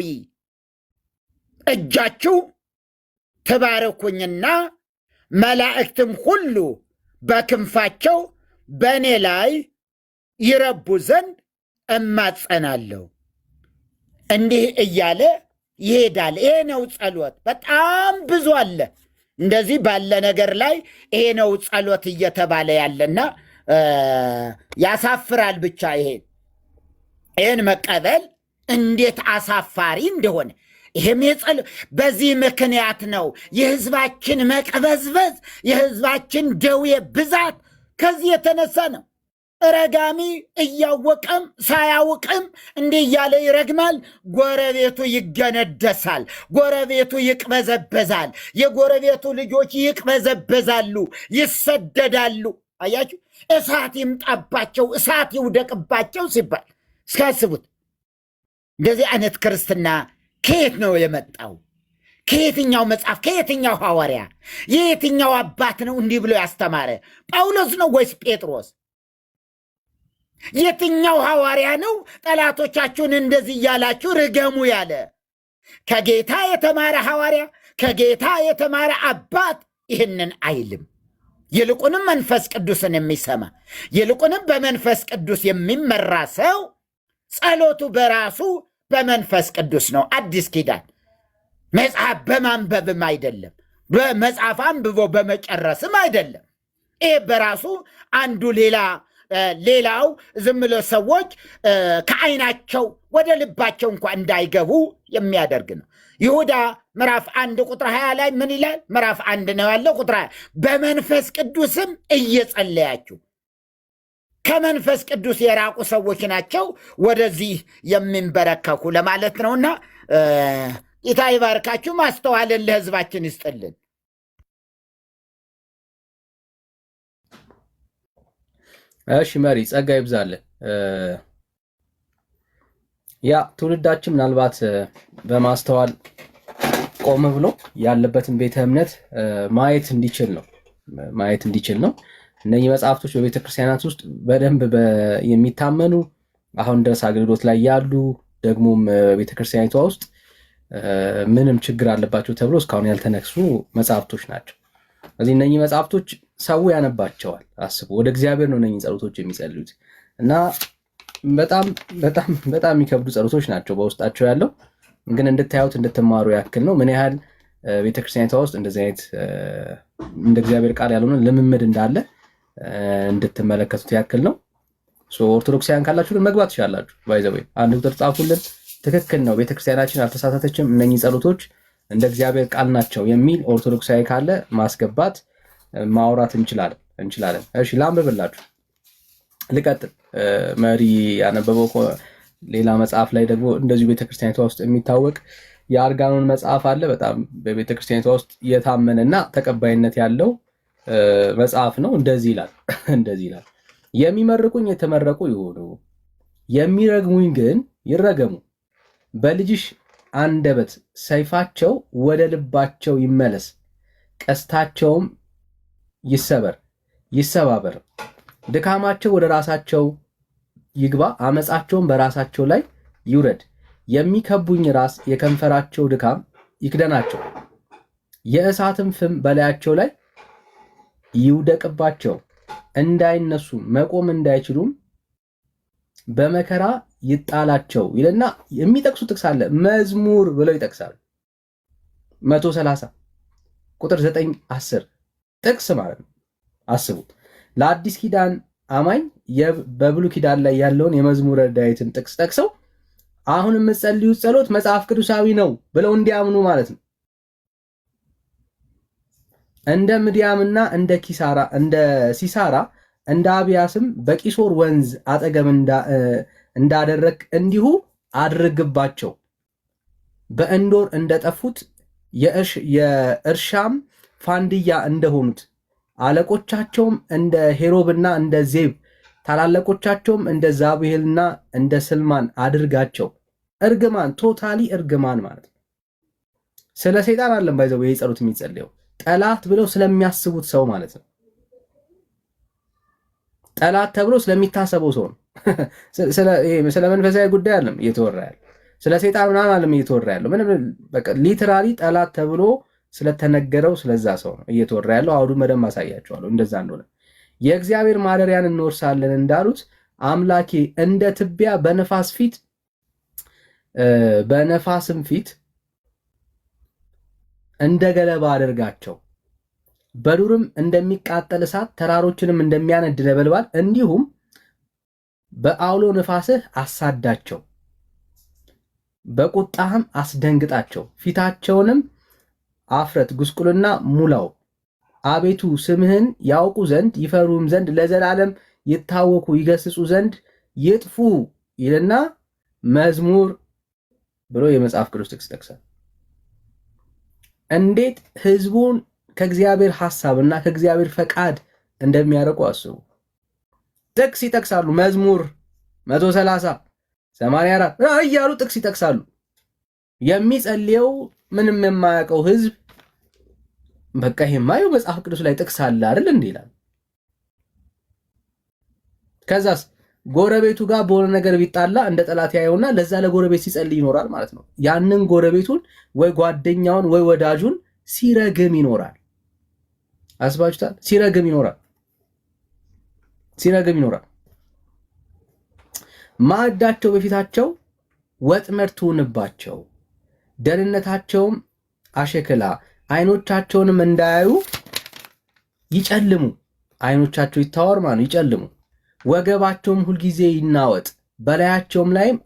Speaker 1: እጃችሁ ትባርኩኝና መላእክትም ሁሉ በክንፋቸው በእኔ ላይ ይረቡ ዘንድ እማጸናለሁ። እንዲህ እያለ ይሄዳል። ይሄ ነው ጸሎት። በጣም ብዙ አለ እንደዚህ ባለ ነገር ላይ ይሄ ነው ጸሎት እየተባለ ያለና ያሳፍራል። ብቻ ይሄን መቀበል እንዴት አሳፋሪ እንደሆነ ይህም በዚህ ምክንያት ነው የሕዝባችን መቅበዝበዝ፣ የሕዝባችን ደዌ ብዛት ከዚህ የተነሳ ነው። ረጋሚ እያወቀም ሳያውቅም እንዲህ እያለ ይረግማል። ጎረቤቱ ይገነደሳል፣ ጎረቤቱ ይቅበዘበዛል፣ የጎረቤቱ ልጆች ይቅበዘበዛሉ፣ ይሰደዳሉ። አያችሁ፣ እሳት ይምጣባቸው፣ እሳት ይውደቅባቸው ሲባል እስካስቡት። እንደዚህ አይነት ክርስትና ከየት ነው የመጣው? ከየትኛው መጽሐፍ፣ ከየትኛው ሐዋርያ፣ የየትኛው አባት ነው እንዲህ ብሎ ያስተማረ? ጳውሎስ ነው ወይስ ጴጥሮስ? የትኛው ሐዋርያ ነው ጠላቶቻችሁን እንደዚህ እያላችሁ ርገሙ ያለ? ከጌታ የተማረ ሐዋርያ፣ ከጌታ የተማረ አባት ይህንን አይልም። ይልቁንም መንፈስ ቅዱስን የሚሰማ ይልቁንም በመንፈስ ቅዱስ የሚመራ ሰው ጸሎቱ በራሱ በመንፈስ ቅዱስ ነው። አዲስ ኪዳን መጽሐፍ በማንበብም አይደለም፣ በመጽሐፍ አንብቦ በመጨረስም አይደለም። ይህ በራሱ አንዱ ሌላው ዝም ብሎ ሰዎች ከዓይናቸው ወደ ልባቸው እንኳ እንዳይገቡ የሚያደርግ ነው። ይሁዳ ምዕራፍ 1 ቁጥር 20 ላይ ምን ይላል? ምዕራፍ 1 ነው ያለው ቁጥር 20 በመንፈስ ቅዱስም እየጸለያችሁ። ከመንፈስ ቅዱስ የራቁ ሰዎች ናቸው ወደዚህ የሚንበረከኩ ለማለት ነውና ጌታ ይባርካችሁ። ማስተዋልን ለሕዝባችን ይስጥልን።
Speaker 4: እሺ መሪ ጸጋ ይብዛልን። ያ ትውልዳችን ምናልባት በማስተዋል ቆም ብሎ ያለበትን ቤተ እምነት ማየት እንዲችል ነው። እነዚህ መጽሐፍቶች በቤተ ክርስቲያናት ውስጥ በደንብ የሚታመኑ አሁን ድረስ አገልግሎት ላይ ያሉ ደግሞም ቤተ ክርስቲያኒቷ ውስጥ ምንም ችግር አለባቸው ተብሎ እስካሁን ያልተነክሱ መጽሐፍቶች ናቸው። ስለዚህ እነዚህ መጽሐፍቶች ሰው ያነባቸዋል። አስቡ፣ ወደ እግዚአብሔር ነው እነዚህ ጸሎቶች የሚጸልዩት እና በጣም በጣም በጣም የሚከብዱ ጸሎቶች ናቸው በውስጣቸው ያለው። ግን እንድታዩት እንድትማሩ ያክል ነው ምን ያህል ቤተክርስቲያኒቷ ውስጥ እንደዚህ አይነት እንደ እግዚአብሔር ቃል ያልሆነ ልምምድ እንዳለ እንድትመለከቱት ያክል ነው። ኦርቶዶክሳውያን ካላችሁ ግን መግባት ትችላላችሁ። ባይዘው አንድ ቁጥር ጻፉልን። ትክክል ነው፣ ቤተክርስቲያናችን አልተሳሳተችም፣ እነኚህ ጸሎቶች እንደ እግዚአብሔር ቃል ናቸው የሚል ኦርቶዶክሳዊ ካለ ማስገባት ማውራት እንችላለን። እሺ ላንብብላችሁ፣ ልቀጥል። መሪ ያነበበው ሌላ መጽሐፍ ላይ ደግሞ እንደዚሁ ቤተክርስቲያኒቷ ውስጥ የሚታወቅ የአርጋኖን መጽሐፍ አለ። በጣም በቤተክርስቲያኒቷ ውስጥ የታመነና ተቀባይነት ያለው መጽሐፍ ነው። እንደዚህ ይላል የሚመርቁኝ የተመረቁ ይሁኑ፣ የሚረግሙኝ ግን ይረገሙ። በልጅሽ አንደበት ሰይፋቸው ወደ ልባቸው ይመለስ፣ ቀስታቸውም ይሰባበር። ድካማቸው ወደ ራሳቸው ይግባ፣ አመፃቸውም በራሳቸው ላይ ይውረድ። የሚከቡኝ ራስ የከንፈራቸው ድካም ይክደናቸው፣ የእሳትም ፍም በላያቸው ላይ ይውደቅባቸው። እንዳይነሱ መቆም እንዳይችሉም በመከራ ይጣላቸው ይልና የሚጠቅሱ ጥቅስ አለ። መዝሙር ብለው ይጠቅሳሉ። 130 ቁጥር 9-10 ጥቅስ ማለት ነው። አስቡት። ለአዲስ ኪዳን አማኝ በብሉይ ኪዳን ላይ ያለውን የመዝሙረ ዳዊትን ጥቅስ ጠቅሰው አሁን የምትጸልዩት ጸሎት መጽሐፍ ቅዱሳዊ ነው ብለው እንዲያምኑ ማለት ነው። እንደ ምድያምና እንደ ሲሳራ እንደ አብያስም በቂሶር ወንዝ አጠገብ እንዳደረግ እንዲሁ አድርግባቸው። በእንዶር እንደጠፉት የእርሻም ፋንድያ እንደሆኑት አለቆቻቸውም እንደ ሄሮብና እንደ ዜብ ታላላቆቻቸውም እንደ ዛብሄልና እንደ ስልማን አድርጋቸው። እርግማን ቶታሊ እርግማን ማለት ነው። ስለ ሰይጣን አለም ባይዘው ይሄ ጸሎት የሚጸልየው ጠላት ብለው ስለሚያስቡት ሰው ማለት ነው። ጠላት ተብሎ ስለሚታሰበው ሰው ነው። ስለ መንፈሳዊ ጉዳይ አለም እየተወራ ያለው፣ ስለ ሰይጣን ምናምን አለም እየተወራ ያለው። ምንም በቃ ሊትራሊ ጠላት ተብሎ ስለተነገረው ስለዛ ሰው ነው እየተወራ ያለው። አውዱን በደንብ አሳያቸዋለሁ እንደዛ እንደሆነ። የእግዚአብሔር ማደሪያን እንወርሳለን እንዳሉት አምላኬ እንደ ትቢያ በነፋስም ፊት እንደ ገለባ አድርጋቸው። በዱርም እንደሚቃጠል እሳት ተራሮችንም እንደሚያነድ ነበልባል እንዲሁም በአውሎ ነፋስህ አሳዳቸው። በቁጣህም አስደንግጣቸው። ፊታቸውንም አፍረት ጉስቁልና ሙላው። አቤቱ ስምህን ያውቁ ዘንድ ይፈሩም ዘንድ ለዘላለም ይታወኩ ይገስጹ ዘንድ ይጥፉ ይልና መዝሙር ብሎ የመጽሐፍ ቅዱስ ጥቅስ ጠቅሳል። እንዴት ህዝቡን ከእግዚአብሔር ሐሳብና ከእግዚአብሔር ፈቃድ እንደሚያርቁ አስቡ። ጥቅስ ይጠቅሳሉ። መዝሙር 130 84 እያሉ ጥቅስ ይጠቅሳሉ። የሚጸልየው ምንም የማያውቀው ህዝብ በቃ ይሄማየው መጽሐፍ ቅዱስ ላይ ጥቅስ አለ አይደል እንዴ ይላል። ከዛስ ጎረቤቱ ጋር በሆነ ነገር ቢጣላ እንደ ጠላት ያየውና ለዛ ለጎረቤት ሲጸልይ ይኖራል ማለት ነው። ያንን ጎረቤቱን ወይ ጓደኛውን ወይ ወዳጁን ሲረግም ይኖራል። አስባችሁታል? ሲረግም ይኖራል። ማዕዳቸው በፊታቸው ወጥመድ ትሁንባቸው፣ ደህንነታቸውም አሸክላ፣ አይኖቻቸውንም እንዳያዩ ይጨልሙ። አይኖቻቸው ይታወር ማለት ይጨልሙ። ወገባቸውም ሁልጊዜ ይናወጥ፣ በላያቸውም ላይም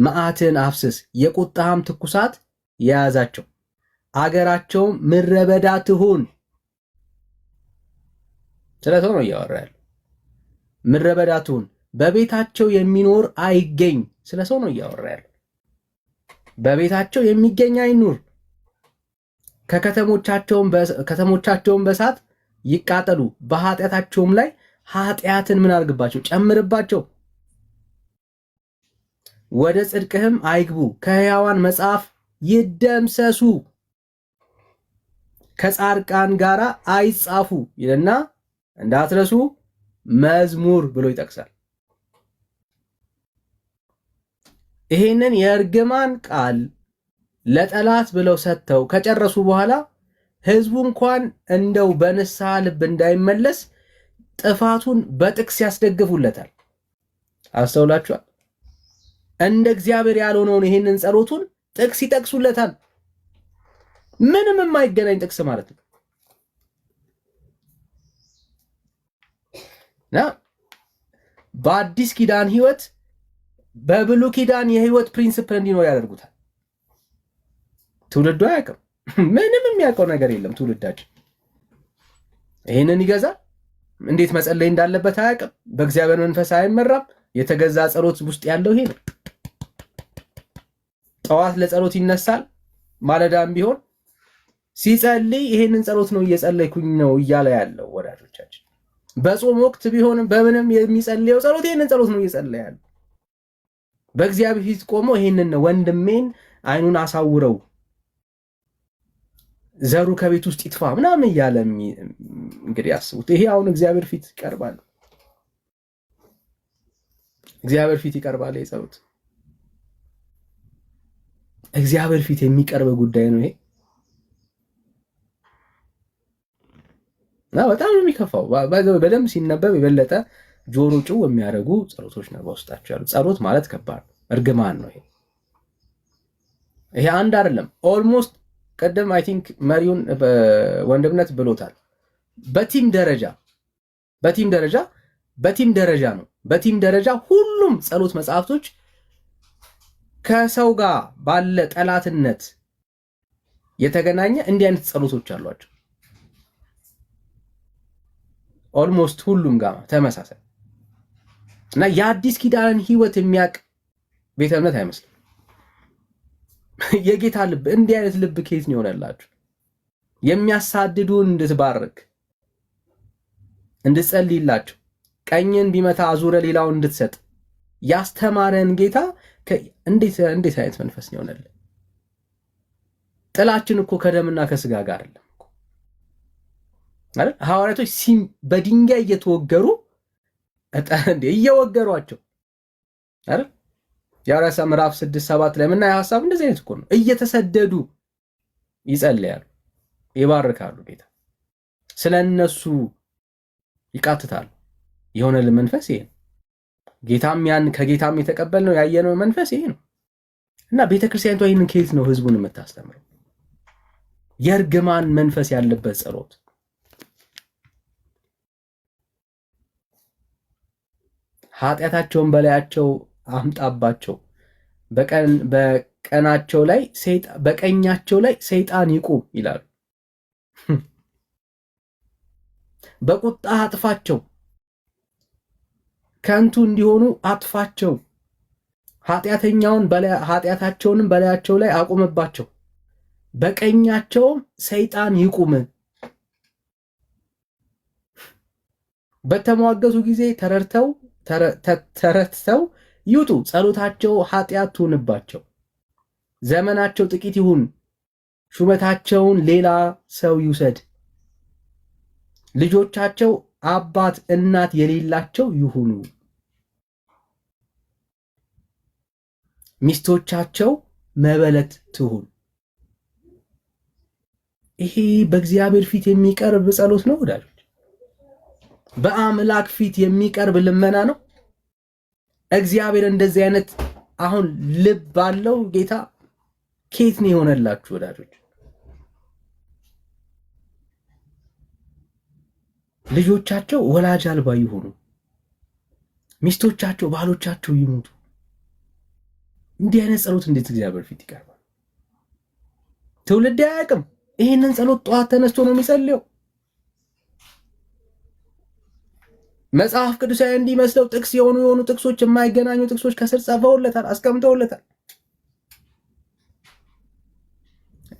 Speaker 4: መዓትን አፍስስ፣ የቁጣህም ትኩሳት የያዛቸው። አገራቸውም ምድረ በዳ ትሁን። ስለ ሰው ነው እያወራ ያለው። ምድረ በዳ ትሁን፣ በቤታቸው የሚኖር አይገኝ። ስለ ሰው ነው እያወራ ያለው። በቤታቸው የሚገኝ አይኑር። ከተሞቻቸውም በሳት ይቃጠሉ፣ በኃጢአታቸውም ላይ ኃጢአትን ምን አድርግባቸው? ጨምርባቸው። ወደ ጽድቅህም አይግቡ፣ ከሕያዋን መጽሐፍ ይደምሰሱ፣ ከጻድቃን ጋር አይጻፉ ይልና እንዳትረሱ መዝሙር ብሎ ይጠቅሳል። ይሄንን የእርግማን ቃል ለጠላት ብለው ሰጥተው ከጨረሱ በኋላ ህዝቡ እንኳን እንደው በንስሐ ልብ እንዳይመለስ ጥፋቱን በጥቅስ ያስደግፉለታል። አስተውላችኋል? እንደ እግዚአብሔር ያልሆነውን ይሄንን ጸሎቱን ጥቅስ ይጠቅሱለታል። ምንም የማይገናኝ ጥቅስ ማለት ነው። እና በአዲስ ኪዳን ህይወት በብሉይ ኪዳን የህይወት ፕሪንሲፕል እንዲኖር ያደርጉታል። ትውልዱ አያውቅም። ምንም የሚያውቀው ነገር የለም። ትውልዳችን ይህንን ይገዛል። እንዴት መጸለይ እንዳለበት አያውቅም። በእግዚአብሔር መንፈስ አይመራም። የተገዛ ጸሎት ውስጥ ያለው ይሄ ነው። ጠዋት ለጸሎት ይነሳል። ማለዳም ቢሆን ሲጸልይ ይሄንን ጸሎት ነው እየጸለይኩኝ ነው እያለ ያለው ወዳጆቻችን። በጾም ወቅት ቢሆንም በምንም የሚጸልየው ጸሎት ይሄንን ጸሎት ነው እየጸለየ ያለው። በእግዚአብሔር ፊት ቆሞ ይሄንን ነው ወንድሜን አይኑን አሳውረው ዘሩ ከቤት ውስጥ ይጥፋ ምናምን እያለ እንግዲህ አስቡት። ይሄ አሁን እግዚአብሔር ፊት ይቀርባል። እግዚአብሔር ፊት ይቀርባል። የጸሎት እግዚአብሔር ፊት የሚቀርብ ጉዳይ ነው ይሄ። እና በጣም የሚከፋው በደንብ ሲነበብ የበለጠ ጆሮ ጭው የሚያደርጉ ጸሎቶች ነው በውስጣቸው ያሉ። ጸሎት ማለት ከባድ እርግማን ነው ይሄ አንድ አይደለም። ኦልሞስት ቀደም አይ ቲንክ መሪውን በወንድምነት ብሎታል። በቲም ደረጃ ነው። በቲም ደረጃ ሁሉም ጸሎት መጽሐፍቶች ከሰው ጋር ባለ ጠላትነት የተገናኘ እንዲህ አይነት ጸሎቶች አሏቸው። ኦልሞስት ሁሉም ጋር ተመሳሳይ እና የአዲስ ኪዳንን ህይወት የሚያውቅ ቤተ እምነት አይመስልም። የጌታ ልብ እንዲህ አይነት ልብ ከየት ነው ይሆነላችሁ? የሚያሳድዱን እንድትባርክ እንድትጸልይላቸው፣ ቀኝን ቢመታ አዙረ ሌላውን እንድትሰጥ ያስተማረን ጌታ እንዴት አይነት መንፈስ ነው ይሆነል? ጥላችን እኮ ከደምና ከስጋ ጋር አይደለም አይደል? ሐዋርያቶች በድንጋይ እየተወገሩ እየወገሯቸው አይደል? የሐዋርያት ሥራ ምዕራፍ 6-7 ላይ የምናየው ሐሳብ እንደዚህ አይነት እኮ ነው። እየተሰደዱ ይጸልያሉ፣ ይባርካሉ፣ ጌታ ስለነሱ ይቃትታሉ። የሆነልን መንፈስ ይሄ ነው። ከጌታም የተቀበልነው ያየነው መንፈስ ይሄ ነው። እና ቤተክርስቲያኒቷ ይህንን ከየት ነው ህዝቡን የምታስተምረው? የእርግማን መንፈስ ያለበት ጸሎት ኃጢአታቸውን በላያቸው አምጣባቸው፣ በቀኛቸው ላይ ሰይጣን ይቁም ይላሉ። በቁጣ አጥፋቸው፣ ከንቱ እንዲሆኑ አጥፋቸው፣ ኃጢአታቸውንም በላያቸው ላይ አቁምባቸው፣ በቀኛቸውም ሰይጣን ይቁም። በተሟገቱ ጊዜ ተረድተው ይውጡ፣ ጸሎታቸው ኃጢአት ትሁንባቸው። ዘመናቸው ጥቂት ይሁን፣ ሹመታቸውን ሌላ ሰው ይውሰድ። ልጆቻቸው አባት እናት የሌላቸው ይሁኑ፣ ሚስቶቻቸው መበለት ትሁን። ይሄ በእግዚአብሔር ፊት የሚቀርብ ጸሎት ነው ወዳጆች። በአምላክ ፊት የሚቀርብ ልመና ነው። እግዚአብሔር እንደዚህ አይነት አሁን ልብ ባለው ጌታ ከየት ነው የሆነላችሁ ወዳጆች? ልጆቻቸው ወላጅ አልባ ይሆኑ፣ ሚስቶቻቸው ባሎቻቸው ይሞቱ። እንዲህ አይነት ጸሎት እንዴት እግዚአብሔር ፊት ይቀርባል? ትውልድ አያውቅም። ይህንን ጸሎት ጠዋት ተነስቶ ነው የሚጸልየው። መጽሐፍ ቅዱሳዊ እንዲመስለው ጥቅስ የሆኑ ጥቅሶች፣ የማይገናኙ ጥቅሶች ከስር ጽፈውለታል፣ አስቀምጠውለታል።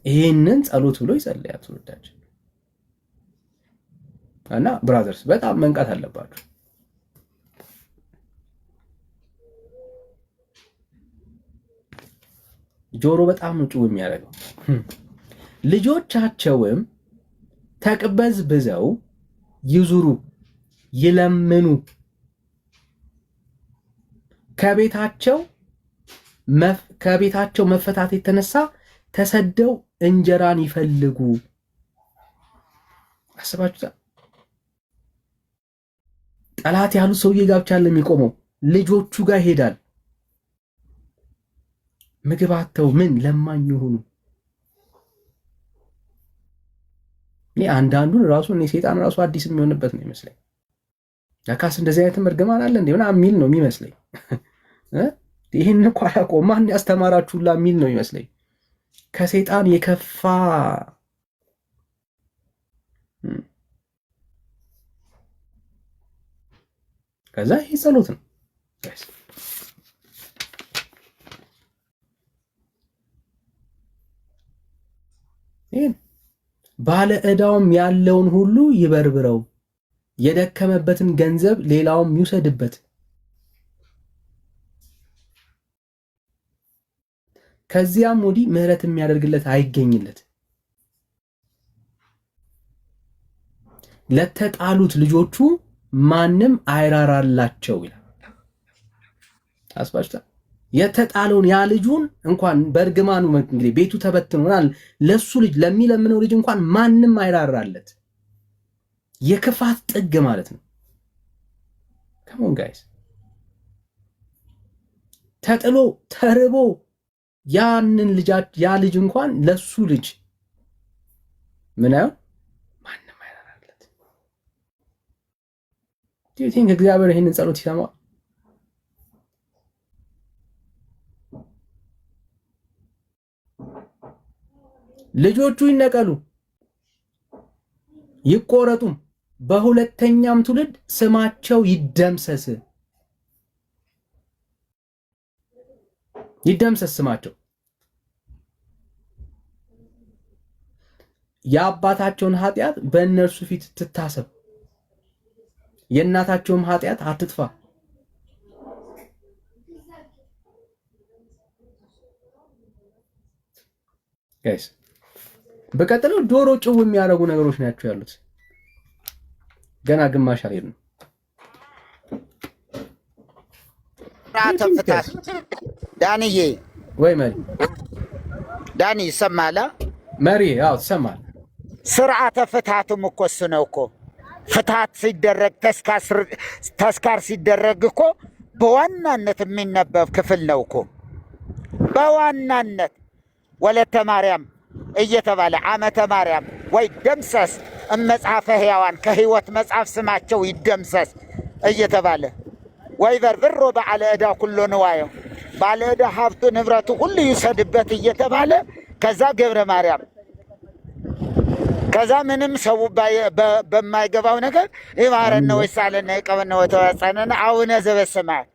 Speaker 4: ይህንን ጸሎት ብሎ ይጸልያል ትውልዳችን። እና ብራዘርስ በጣም መንቃት አለባችሁ። ጆሮ በጣም ነው ጭው የሚያደርገው። ልጆቻቸውም ተቅበዝብዘው ይዙሩ ይለምኑ፣ ከቤታቸው መፈታት የተነሳ ተሰደው እንጀራን ይፈልጉ። አስባችሁታል? ጠላት ያሉት ሰውዬ ጋር ብቻ የሚቆመው ልጆቹ ጋር ይሄዳል። ምግብ አጥተው ምን ለማኝ ሆኑ። እኔ አንዳንዱን ራሱ እኔ ሰይጣን ራሱ አዲስ የሚሆንበት ነው ይመስለኝ። ያካስ እንደዚህ አይነት እርግማን አለ እንዴ ምናምን የሚል ነው የሚመስለኝ። ይህን እኮ አላውቀውም ማን ያስተማራችሁላ የሚል ነው ይመስለኝ። ከሰይጣን የከፋ ከዛ ይህ ጸሎት ነው። ይህን ባለ ዕዳውም ያለውን ሁሉ ይበርብረው፣ የደከመበትን ገንዘብ ሌላውም ይውሰድበት። ከዚያም ወዲህ ምሕረት የሚያደርግለት አይገኝለት። ለተጣሉት ልጆቹ ማንም አይራራላቸው ይላል። አስባችታ የተጣለውን ያ ልጁን እንኳን በእርግማኑ እንግዲህ ቤቱ ተበትኖናል። ለሱ ልጅ ለሚለምነው ልጅ እንኳን ማንም አይራራለት። የክፋት ጥግ ማለት ነው። ከሞን ጋይስ ተጥሎ ተርቦ ያንን ያ ልጅ እንኳን ለሱ ልጅ ምን አይሆን ማንም አይራራለት። ዱ ዩ ቲንክ እግዚአብሔር ይህንን ጸሎት ይሰማል? ልጆቹ ይነቀሉ ይቆረጡም፣ በሁለተኛም ትውልድ ስማቸው ይደምሰስ ስማቸው። የአባታቸውን ኃጢአት በእነርሱ ፊት ትታሰብ፣ የእናታቸውም ኃጢአት አትጥፋ። ጋይስ በቀጥለው ጆሮ ጭው የሚያደርጉ ነገሮች ናቸው ያሉት። ገና ግማሽ አልሄድንም።
Speaker 1: ፍታት ዳንዬ
Speaker 4: ወይ መሪ
Speaker 1: ዳኒ ይሰማል?
Speaker 4: መሪ አዎ ትሰማል።
Speaker 1: ስርዓተ ፍታቱም እኮ እሱ ነው እኮ። ፍታት ሲደረግ ተስካር ሲደረግ እኮ በዋናነት የሚነበብ ክፍል ነው እኮ። በዋናነት ወለተ ማርያም እየተባለ ዓመተ ማርያም ወይ ደምሰስ እመጽሐፈ ሕያዋን ከሕይወት መጽሐፍ ስማቸው ይደምሰስ እየተባለ ወይ በርብሮ ባለ ዕዳ ኩሎ ንዋየው ባለ ዕዳ ሀብቱ ንብረቱ ሁሉ ይውሰድበት እየተባለ ከዛ ገብረ ማርያም ከዛ ምንም ሰው በማይገባው ነገር ይማረነ ወይሳለነ ይቀበነ ወተዋጸነነ አቡነ ዘበሰማያት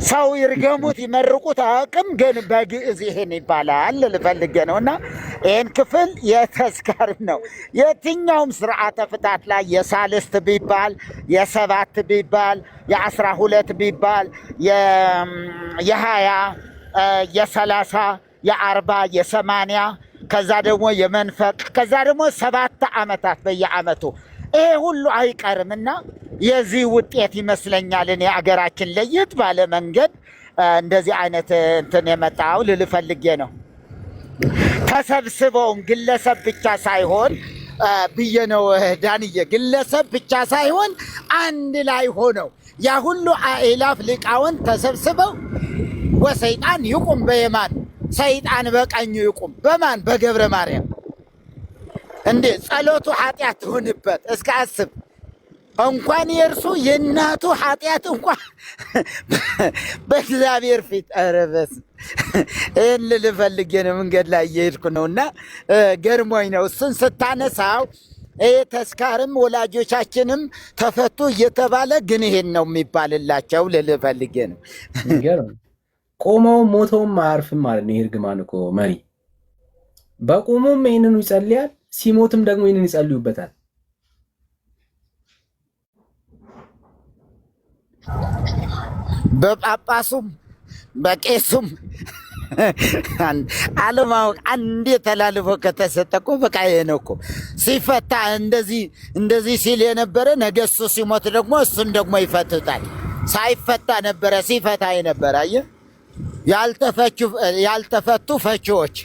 Speaker 1: ሰው ይርገሙት ይመርቁት አቅም ግን በግዕዝ ይሄን ይባላል ልፈልገ ነውና ይሄን ክፍል የተስካር ነው። የትኛውም ስርዓተ ፍታት ላይ የሳልስት ቢባል የሰባት ቢባል የ12 ቢባል የ20 የ30 የ40 የ80 ከዛ ደግሞ የመንፈቅ ከዛ ደግሞ 7 ዓመታት በየዓመቱ ይሄ ሁሉ አይቀርምና የዚህ ውጤት ይመስለኛል እኔ አገራችን ለየት ባለ መንገድ እንደዚህ አይነት እንትን የመጣው ልፈልጌ ነው። ተሰብስበውም ግለሰብ ብቻ ሳይሆን ብዬ ነው ዳንዬ፣ ግለሰብ ብቻ ሳይሆን አንድ ላይ ሆነው ያ ሁሉ አእላፍ ሊቃውንት ተሰብስበው ወሰይጣን ይቁም በየማን ሰይጣን በቀኙ ይቁም በማን በገብረ ማርያም እንዴ ጸሎቱ ኃጢአት ትሆንበት እስከ አስብ እንኳን የእርሱ የእናቱ ኃጢአት እንኳን በእግዚአብሔር ፊት ረበስ ይህን ልፈልግ ነው መንገድ ላይ እየሄድኩ ነውና ገርሞኝ ነው እሱን ስታነሳው። ይህ ተስካርም ወላጆቻችንም ተፈቱ እየተባለ ግን ይሄን ነው የሚባልላቸው ልፈልግ ነው።
Speaker 4: ቆመው ሞተውም አያርፍም ማለት ነው። ይሄ እርግማን እኮ መሪ በቁሙም ይህንኑ ይጸልያል፣ ሲሞትም ደግሞ ይህንን ይጸልዩበታል።
Speaker 1: በጳጳሱም በቄሱም አለማወቅ አንዴ ተላልፎ ከተሰጠ እኮ በቃ ይሄ ነው እኮ። ሲፈታ እንደዚህ ሲል የነበረ ነገ እሱ ሲሞት ደግሞ እሱን ደግሞ ይፈቱታል። ሳይፈታ ነበረ ሲፈታ የነበረ። አየህ፣ ያልተፈቱ ፈቺዎች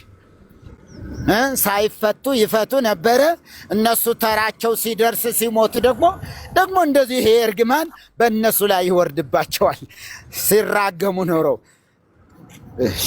Speaker 1: ሳይፈቱ ይፈቱ ነበረ። እነሱ ተራቸው ሲደርስ ሲሞት ደግሞ እንደዚህ ይሄ እርግማን በእነሱ ላይ ይወርድባቸዋል ሲራገሙ ኖረው። እሺ